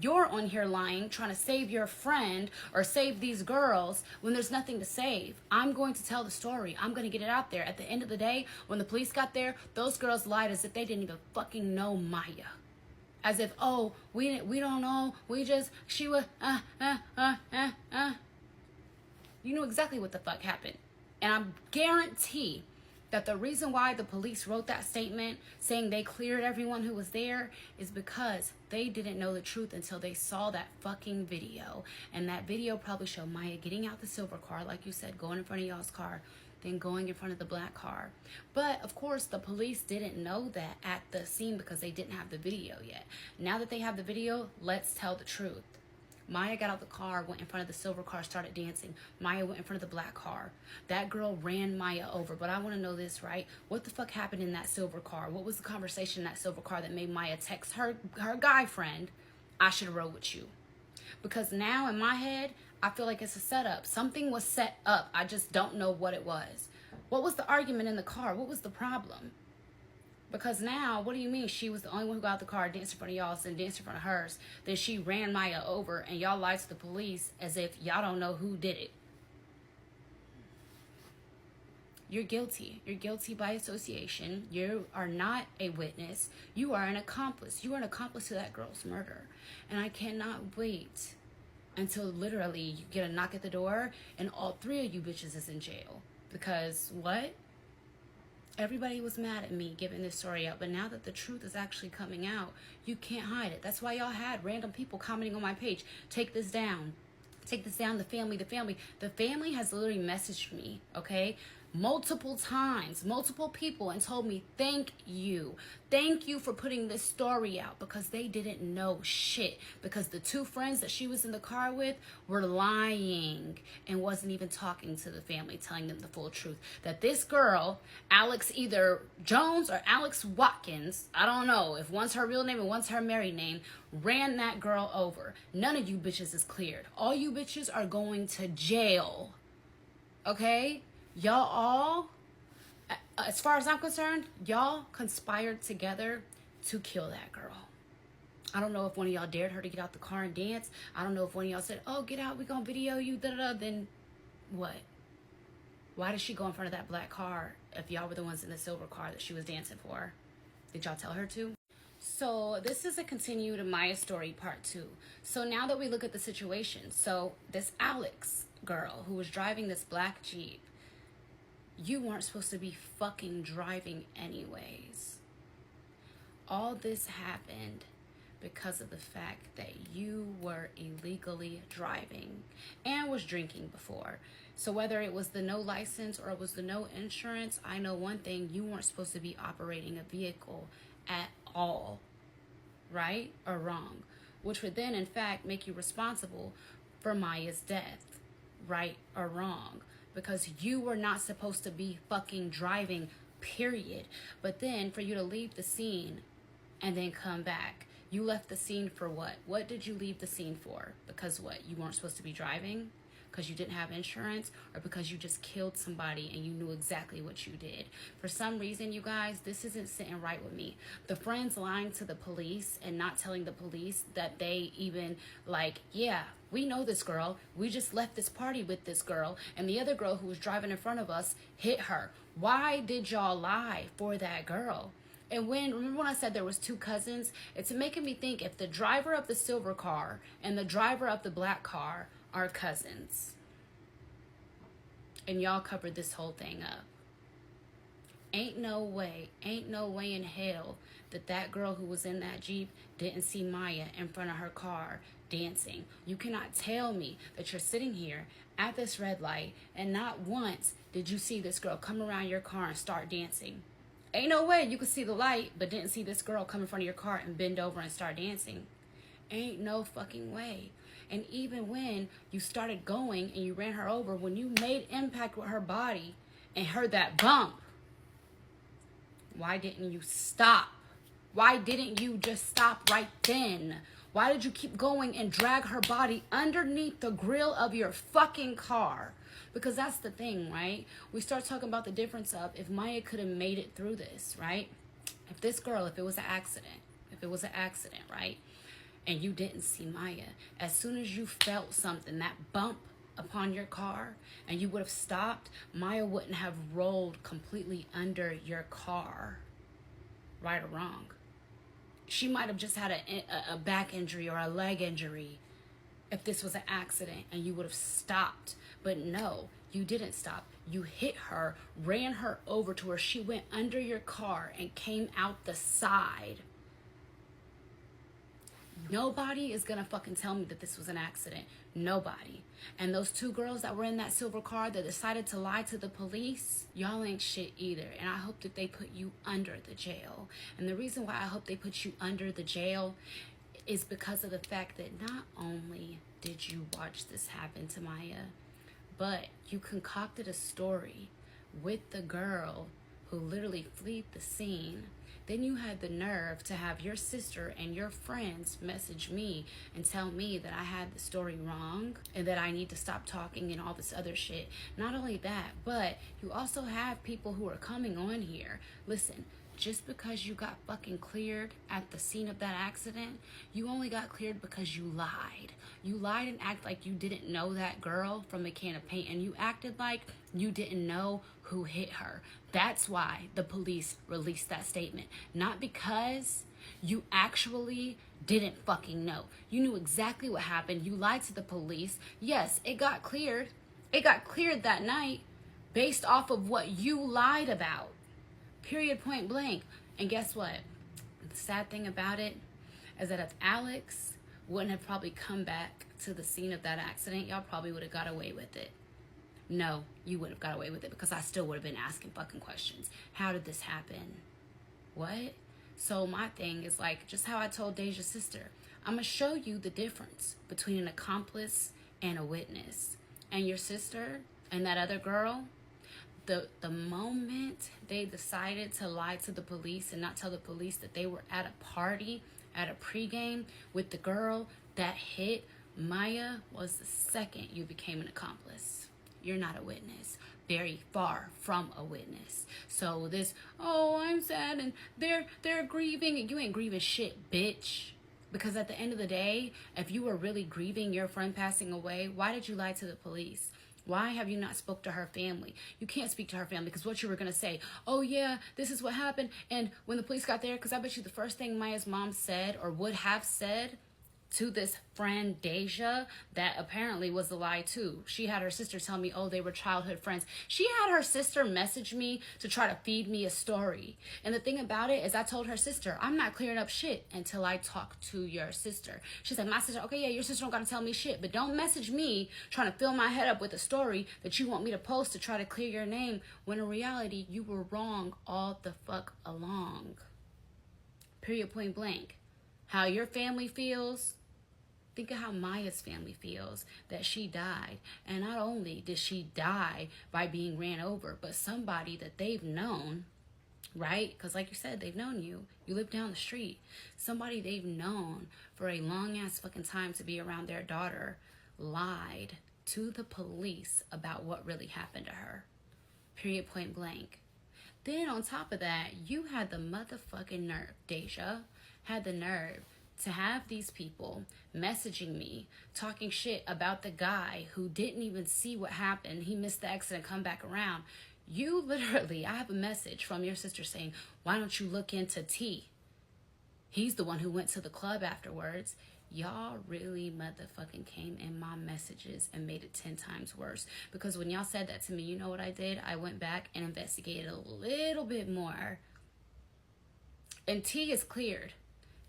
You're on here lying, trying to save your friend or save these girls when there's nothing to save. I'm going to tell the story. I'm going to get it out there. At the end of the day, when the police got there, those girls lied as if they didn't even fucking know Miya. As if, oh, we don't know. She was, You know exactly what the fuck happened. And I guarantee that the reason why the police wrote that statement saying they cleared everyone who was there is because they didn't know the truth until they saw that fucking video. And that video probably showed Miya getting out the silver car, like you said, going in front of y'all's car, then going in front of the black car. But of course the police didn't know that at the scene because they didn't have the video yet. Now that they have the video, let's tell the truth. Miya got out the car, went in front of the silver car, started dancing. Miya went in front of the black car. That girl ran Miya over. But I want to know this, right? What the fuck happened in that silver car? What was the conversation in that silver car that made Miya text her guy friend I should roll with you. Because now in my head, I feel like it's a setup. Something was set up. I just don't know what it was. What was the argument in the car? What was the problem? Because now, what do you mean she was the only one who got out the car, danced in front of y'all, and danced in front of hers? Then she ran Miya over, and y'all lied to the police as if y'all don't know who did it. You're guilty. You're guilty by association. You are not a witness. You are an accomplice. You are an accomplice to that girl's murder. And I cannot wait until literally you get a knock at the door and all three of you bitches is in jail. Because what? Everybody was mad at me giving this story out, but now that the truth is actually coming out, you can't hide it. That's why y'all had random people commenting on my page. Take this down. Take this down. The family has literally messaged me, okay? Multiple times, multiple people, and told me, thank you for putting this story out, because they didn't know shit, because the two friends that she was in the car with were lying and wasn't even talking to the family, telling them the full truth, that this girl, Alex either Jones or Alex Watkins, I don't know if one's her real name and one's her married name, ran that girl over. None of you bitches is cleared. All you bitches are going to jail, okay? Y'all all, as far as I'm concerned, y'all conspired together to kill that girl. I don't know if one of y'all dared her to get out the car and dance. I don't know if one of y'all said, oh, get out, we gonna video you, da-da-da. Then what? Why did she go in front of that black car if y'all were the ones in the silver car that she was dancing for? Did y'all tell her to? So this is a continued Miya story part 2. So now that we look at the situation, so this Alex girl who was driving this black Jeep, you weren't supposed to be fucking driving anyways. All this happened because of the fact that you were illegally driving and was drinking before. So whether it was the no license or it was the no insurance, I know one thing, you weren't supposed to be operating a vehicle at all, right or wrong, which would then in fact make you responsible for Miya's death, right or wrong. Because you were not supposed to be fucking driving, period. But then for you to leave the scene and then come back, you left the scene for what? What did you leave the scene for? Because what? You weren't supposed to be driving? Because you didn't have insurance? Or because you just killed somebody and you knew exactly what you did? For some reason, you guys, this isn't sitting right with me. The friends lying to the police and not telling the police that they even like, yeah, we know this girl. We just left this party with this girl. And the other girl who was driving in front of us hit her. Why did y'all lie for that girl? And remember when I said there was two cousins? It's making me think if the driver of the silver car and the driver of the black car are cousins. And y'all covered this whole thing up. Ain't no way in hell that girl who was in that Jeep didn't see Miya in front of her car dancing. You cannot tell me that you're sitting here at this red light and not once did you see this girl come around your car and start dancing. Ain't no way you could see the light but didn't see this girl come in front of your car and bend over and start dancing. Ain't no fucking way. And even when you started going and you ran her over, when you made impact with her body and heard that bump, why didn't you stop? Why didn't you just stop right then? Why did you keep going and drag her body underneath the grill of your fucking car? Because that's the thing, right? We start talking about the difference of if Miya could have made it through this, right? If this girl, if it was an accident, right? And you didn't see Miya, as soon as you felt something, that bump upon your car, and you would have stopped, Miya wouldn't have rolled completely under your car, right or wrong. She might have just had a back injury or a leg injury if this was an accident and you would have stopped. But no, you didn't stop. You hit her, ran her over to where she went under your car and came out the side. Nobody is gonna fucking tell me that this was an accident. Nobody. And those two girls that were in that silver car that decided to lie to the police, y'all ain't shit either. And I hope that they put you under the jail. And the reason why I hope they put you under the jail is because of the fact that not only did you watch this happen to Miya, but you concocted a story with the girl who literally fled the scene, Then you had the nerve to have your sister and your friends message me and tell me that I had the story wrong and that I need to stop talking and all this other shit. Not only that, but you also have people who are coming on here. Listen, just because you got fucking cleared at the scene of that accident, you only got cleared because you lied. You lied and acted like you didn't know that girl from a can of paint, and you acted like you didn't know who hit her. That's why the police released that statement. Not because you actually didn't fucking know. You knew exactly what happened. You lied to the police. Yes, it got cleared. It got cleared that night based off of what you lied about. Period, point blank. And guess what? The sad thing about it is that if Alex wouldn't have probably come back to the scene of that accident, y'all probably would have got away with it. No, you would have got away with it because I still would have been asking fucking questions. How did this happen? What? So my thing is like, just how I told Deja's sister, I'm going to show you the difference between an accomplice and a witness. And your sister and that other girl, the moment they decided to lie to the police and not tell the police that they were at a party, at a pregame with the girl that hit Miya, was the second you became an accomplice. You're not a witness. Very far from a witness. So this, oh, I'm sad and they're grieving, and you ain't grieving shit, bitch. Because at the end of the day, if you were really grieving your friend passing away, why did you lie to the police? Why have you not spoke to her family? You can't speak to her family because what you were going to say, oh yeah, this is what happened. And when the police got there, because I bet you the first thing Maya's mom said or would have said to this friend Deja, that apparently was a lie too. She had her sister tell me, oh, they were childhood friends. She had her sister message me to try to feed me a story. And the thing about it is I told her sister, I'm not clearing up shit until I talk to your sister. She said, my sister, okay, yeah, your sister don't got to tell me shit, but don't message me trying to fill my head up with a story that you want me to post to try to clear your name, when in reality, you were wrong all the fuck along. Period, point blank. How your family feels, think of how Maya's family feels that she died. And not only did she die by being ran over, but somebody that they've known, right? Because like you said, they've known you. You live down the street. Somebody they've known for a long ass fucking time to be around their daughter lied to the police about what really happened to her. Period, point blank. Then on top of that, you had the motherfucking nerve, Deja, had the nerve to have these people messaging me, talking shit about the guy who didn't even see what happened. He missed the accident, come back around. You literally, I have a message from your sister saying, why don't you look into T? He's the one who went to the club afterwards. Y'all really motherfucking came in my messages and made it 10 times worse. Because when y'all said that to me, you know what I did? I went back and investigated a little bit more. And T is cleared.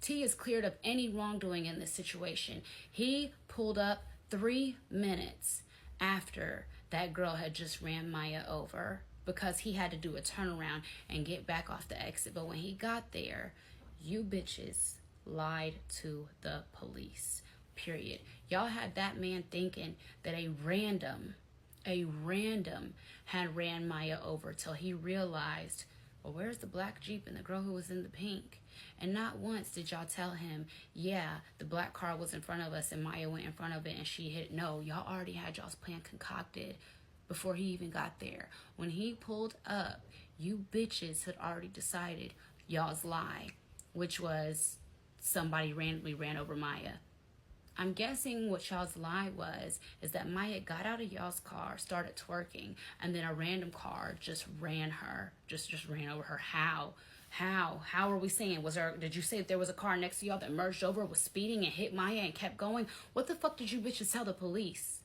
T is cleared of any wrongdoing in this situation. He pulled up 3 minutes after that girl had just ran Miya over because he had to do a turnaround and get back off the exit. But when he got there, you bitches lied to the police. Period. Y'all had that man thinking that a random had ran Miya over till he realized, well, where's the black Jeep and the girl who was in the pink? And not once did y'all tell him, yeah, the black car was in front of us and Miya went in front of it and she hit. No, y'all already had y'all's plan concocted before he even got there. When he pulled up, you bitches had already decided y'all's lie, which was somebody randomly ran over Miya. I'm guessing what y'all's lie is that Miya got out of y'all's car, started twerking, and then a random car just ran her, just ran over her. How are we saying? Did you say that there was a car next to y'all that merged over, was speeding and hit Miya and kept going? What the fuck did you bitches tell the police?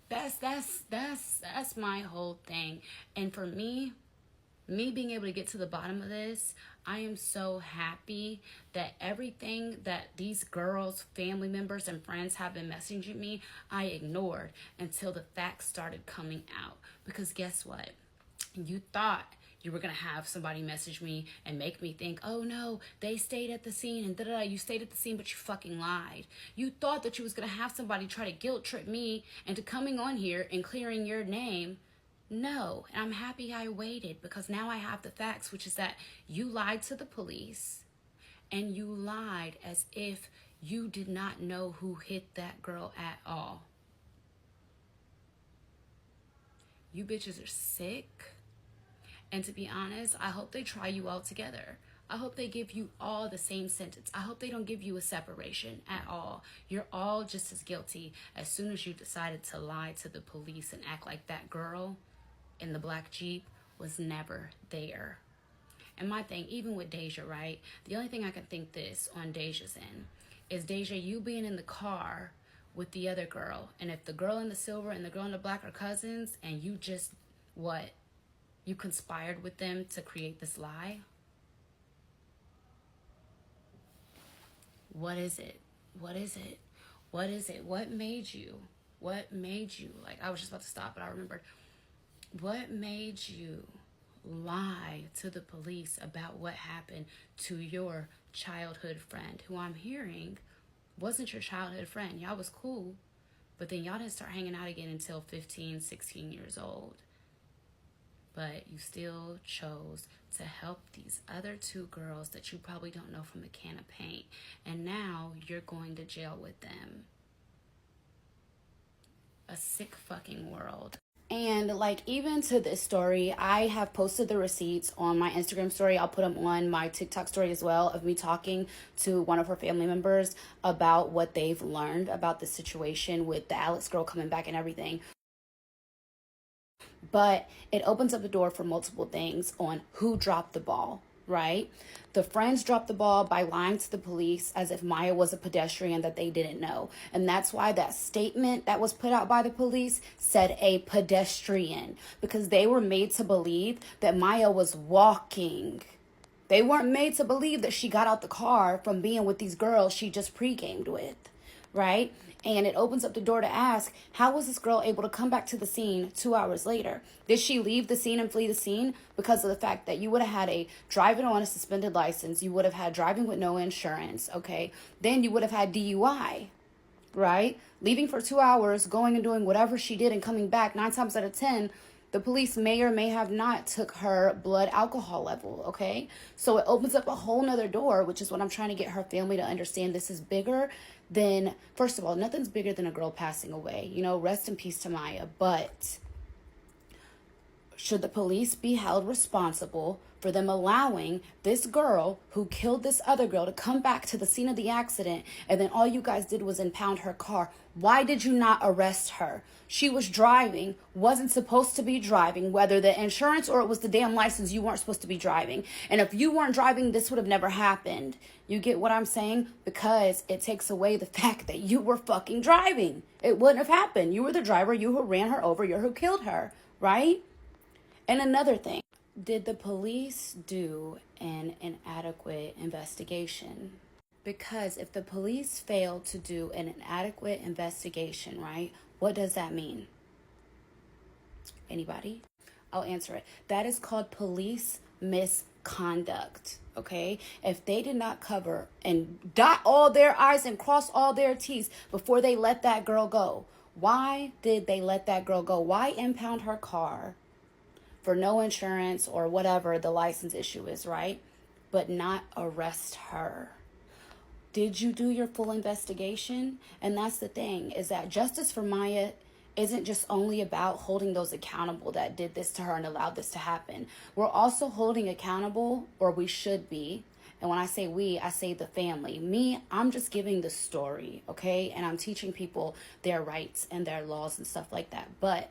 That's my whole thing. And for me being able to get to the bottom of this, I am so happy that everything that these girls, family members, and friends have been messaging me, I ignored until the facts started coming out. Because guess what? You thought you were going to have somebody message me and make me think, oh no, they stayed at the scene and da-da-da. You stayed at the scene, but you fucking lied. You thought that you was going to have somebody try to guilt trip me into coming on here and clearing your name. No, and I'm happy I waited because now I have the facts, which is that you lied to the police and you lied as if you did not know who hit that girl at all. You bitches are sick. And to be honest, I hope they try you all together. I hope they give you all the same sentence. I hope they don't give you a separation at all. You're all just as guilty as soon as you decided to lie to the police and act like that girl in the black Jeep was never there. And my thing, even with Deja, right? The only thing I can think this on Deja's end is Deja, you being in the car with the other girl. And if the girl in the silver and the girl in the black are cousins and you just, you conspired with them to create this lie? What is it? What is it? What is it? What made you? Like, I was just about to stop, but I remembered. What made you lie to the police about what happened to your childhood friend, who I'm hearing wasn't your childhood friend? Y'all was cool, but then y'all didn't start hanging out again until 15, 16 years old. But you still chose to help these other two girls that you probably don't know from a can of paint. And now you're going to jail with them. A sick fucking world. And like, even to this story, I have posted the receipts on my Instagram story. I'll put them on my TikTok story as well, of me talking to one of her family members about what they've learned about the situation with the Alex girl coming back and everything. But it opens up the door for multiple things on who dropped the ball, right? The friends dropped the ball by lying to the police as if Miya was a pedestrian that they didn't know. And that's why that statement that was put out by the police said a pedestrian, because they were made to believe that Miya was walking. They weren't made to believe that she got out the car from being with these girls she just pre-gamed with, right? And it opens up the door to ask, how was this girl able to come back to the scene 2 hours later? Did she leave the scene and flee the scene? Because of the fact that you would have had a driving on a suspended license. You would have had driving with no insurance, okay? Then you would have had DUI, right? Leaving for 2 hours, going and doing whatever she did and coming back 9 times out of 10, the police may or may have not took her blood alcohol level, okay? So it opens up a whole nother door, which is what I'm trying to get her family to understand. This is bigger than, first of all, nothing's bigger than a girl passing away. You know, rest in peace to Miya. But should the police be held responsible for them allowing this girl who killed this other girl to come back to the scene of the accident, and then all you guys did was impound her car? Why did you not arrest her? She was driving, wasn't supposed to be driving, whether the insurance or it was the damn license, you weren't supposed to be driving. And if you weren't driving, this would have never happened. You get what I'm saying? Because it takes away the fact that you were fucking driving. It wouldn't have happened. You were the driver, you who ran her over, you're who killed her, right? And another thing, did the police do an inadequate investigation? Because if the police failed to do an inadequate investigation, right, what does that mean? Anybody? I'll answer it. That is called police misconduct, okay? If they did not cover and dot all their I's and cross all their T's before they let that girl go, why did they let that girl go? Why impound her car for no insurance or whatever the license issue is, right? But not arrest her? Did you do your full investigation? And that's the thing, is that justice for Miya isn't just only about holding those accountable that did this to her and allowed this to happen. We're also holding accountable, or we should be. And when I say we, I say the family. Me, I'm just giving the story, okay? And I'm teaching people their rights and their laws and stuff like that. But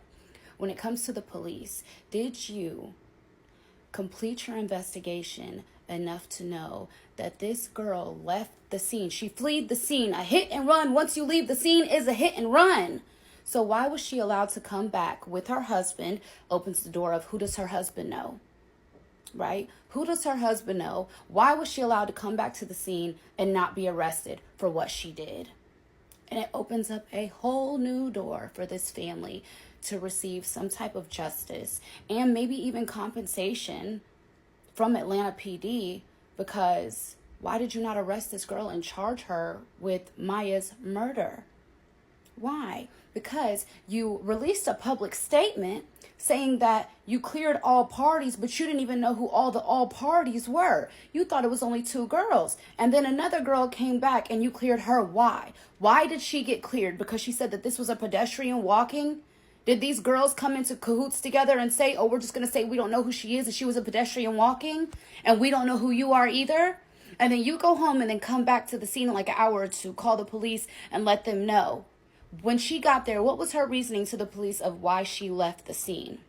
when it comes to the police, did you complete your investigation enough to know that this girl left the scene? She fled the scene. A hit and run, once you leave the scene, is a hit and run. So why was she allowed to come back with her husband? Opens the door of, who does her husband know? Right? Who does her husband know? Why was she allowed to come back to the scene and not be arrested for what she did? And it opens up a whole new door for this family to receive some type of justice and maybe even compensation from Atlanta PD, because why did you not arrest this girl and charge her with Miya's murder? Why? Because you released a public statement saying that you cleared all parties, but you didn't even know who all the all parties were. You thought it was only 2 girls. And then another girl came back and you cleared her. Why? Why did she get cleared? Because she said that this was a pedestrian walking? Did these girls come into cahoots together and say, oh, we're just going to say we don't know who she is and she was a pedestrian walking and we don't know who you are either? And then you go home and then come back to the scene in like an hour or two, call the police and let them know. When she got there, what was her reasoning to the police of why she left the scene?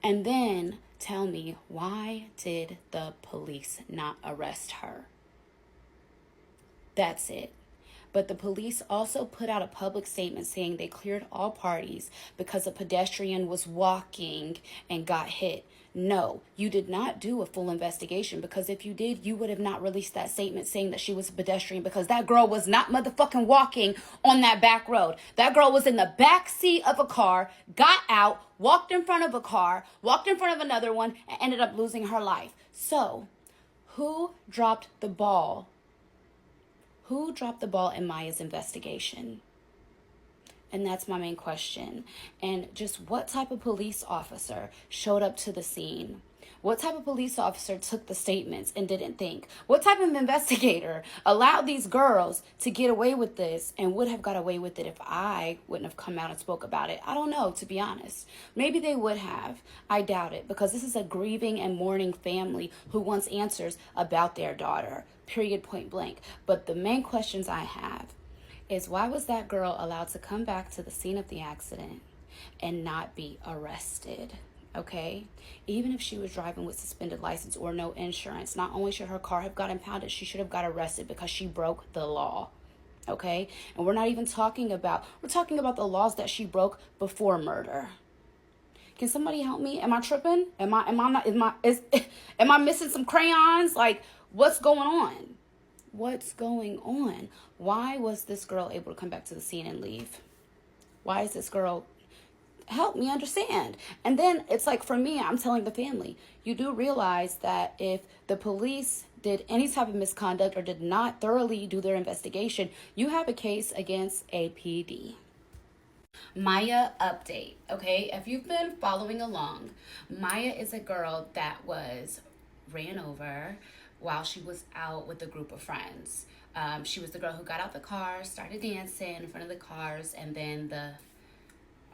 And then tell me, why did the police not arrest her? That's it. But the police also put out a public statement saying they cleared all parties because a pedestrian was walking and got hit. No, you did not do a full investigation, because if you did, you would have not released that statement saying that she was a pedestrian, because that girl was not motherfucking walking on that back road. That girl was in the back seat of a car, got out, walked in front of a car, walked in front of another one, and ended up losing her life. So, who dropped the ball? Who dropped the ball in Miya's investigation? And that's my main question. And just what type of police officer showed up to the scene? What type of police officer took the statements and didn't think? What type of investigator allowed these girls to get away with this and would have got away with it if I wouldn't have come out and spoke about it? I don't know, to be honest. Maybe they would have. I doubt it, because this is a grieving and mourning family who wants answers about their daughter. Period, point blank. But the main questions I have is, why was that girl allowed to come back to the scene of the accident and not be arrested? Okay? Even if she was driving with suspended license or no insurance, not only should her car have got impounded, she should have got arrested because she broke the law. Okay? And we're talking about the laws that she broke before murder. Can somebody help me? Am I tripping? Am I missing some crayons? Like, what's going on? What's going on? Why was this girl able to come back to the scene and leave? Why is this girl... Help me understand. And then it's like, for me, I'm telling the family, you do realize that if the police did any type of misconduct or did not thoroughly do their investigation, you have a case against APD. Miya update. Okay, if you've been following along, Miya is a girl that was ran over while she was out with a group of friends. She was the girl who got out the car, started dancing in front of the cars, and then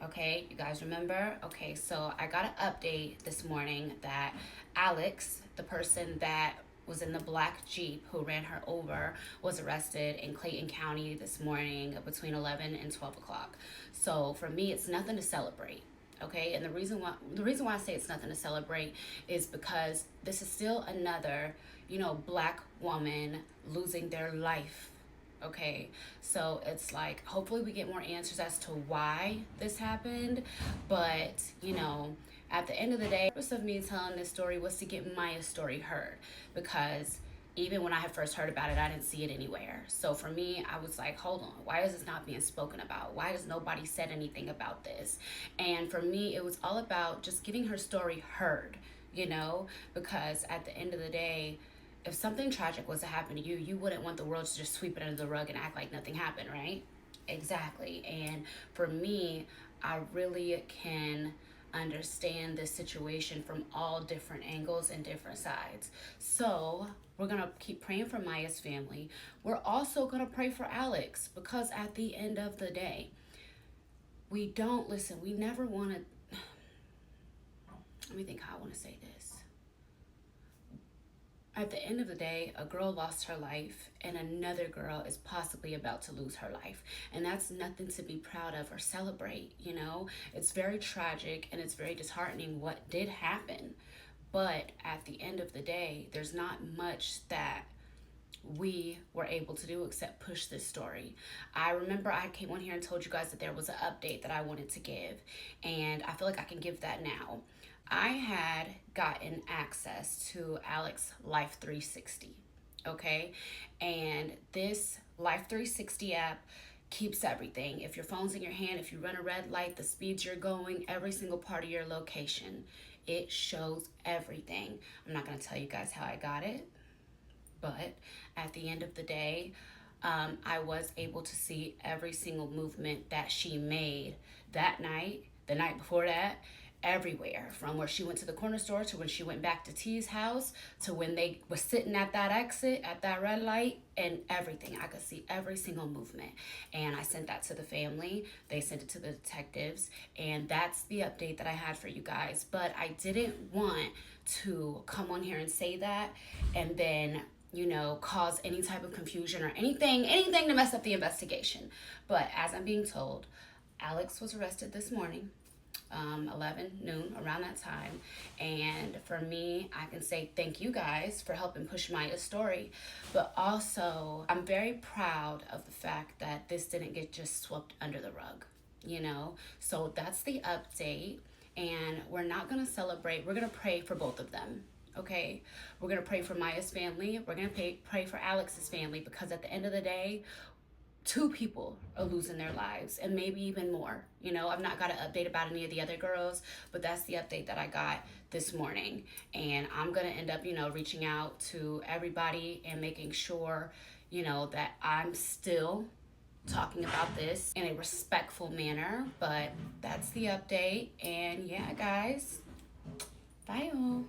okay, you guys remember? Okay, so I got an update this morning that Alex, the person that was in the black Jeep who ran her over, was arrested in Clayton County this morning between 11 and 12 o'clock. So for me, it's nothing to celebrate. Okay, and the reason why I say it's nothing to celebrate is because this is still another, black woman losing their life. Okay, so it's like, hopefully we get more answers as to why this happened. But at the end of the day, the purpose of me telling this story was to get Miya's story heard, because even when I had first heard about it, I didn't see it anywhere. So for me, I was like, hold on, why is this not being spoken about? Why has nobody said anything about this? And for me, it was all about just getting her story heard, because at the end of the day, if something tragic was to happen to you, you wouldn't want the world to just sweep it under the rug and act like nothing happened, right? Exactly. And for me, I really can understand this situation from all different angles and different sides. So we're going to keep praying for Miya's family. We're also going to pray for Alex, because at the end of the day, we never want to... Let me think how I want to say this. At the end of the day, a girl lost her life and another girl is possibly about to lose her life. And that's nothing to be proud of or celebrate, It's very tragic and it's very disheartening what did happen. But at the end of the day, there's not much that we were able to do except push this story. I remember I came on here and told you guys that there was an update that I wanted to give, and I feel like I can give that now. I had gotten access to Alex Life 360, okay? And this Life 360 app keeps everything. If your phone's in your hand, if you run a red light, the speeds you're going, every single part of your location, it shows everything. I'm not gonna tell you guys how I got it, but at the end of the day, I was able to see every single movement that she made that night, the night before that, everywhere, from where she went to the corner store to when she went back to T's house to when they were sitting at that exit at that red light, and everything. I could see every single movement, and I sent that to the family. They sent it to the detectives, and that's the update that I had for you guys. But I didn't want to come on here and say that and then, you know, cause any type of confusion or anything to mess up the investigation. But as I'm being told, Alex was arrested this morning, 11 noon, around that time. And for me, I can say thank you guys for helping push Miya's story. But also, I'm very proud of the fact that this didn't get just swept under the rug, you know? So that's the update. And we're not going to celebrate. We're going to pray for both of them. Okay, we're going to pray for Miya's family. We're going to pray for Alex's family, because at the end of the day, 2 people are losing their lives, and maybe even more. You know, I've not got an update about any of the other girls, but that's the update that I got this morning. And I'm going to end up, you know, reaching out to everybody and making sure, you know, that I'm still talking about this in a respectful manner. But that's the update. And yeah, guys, bye all.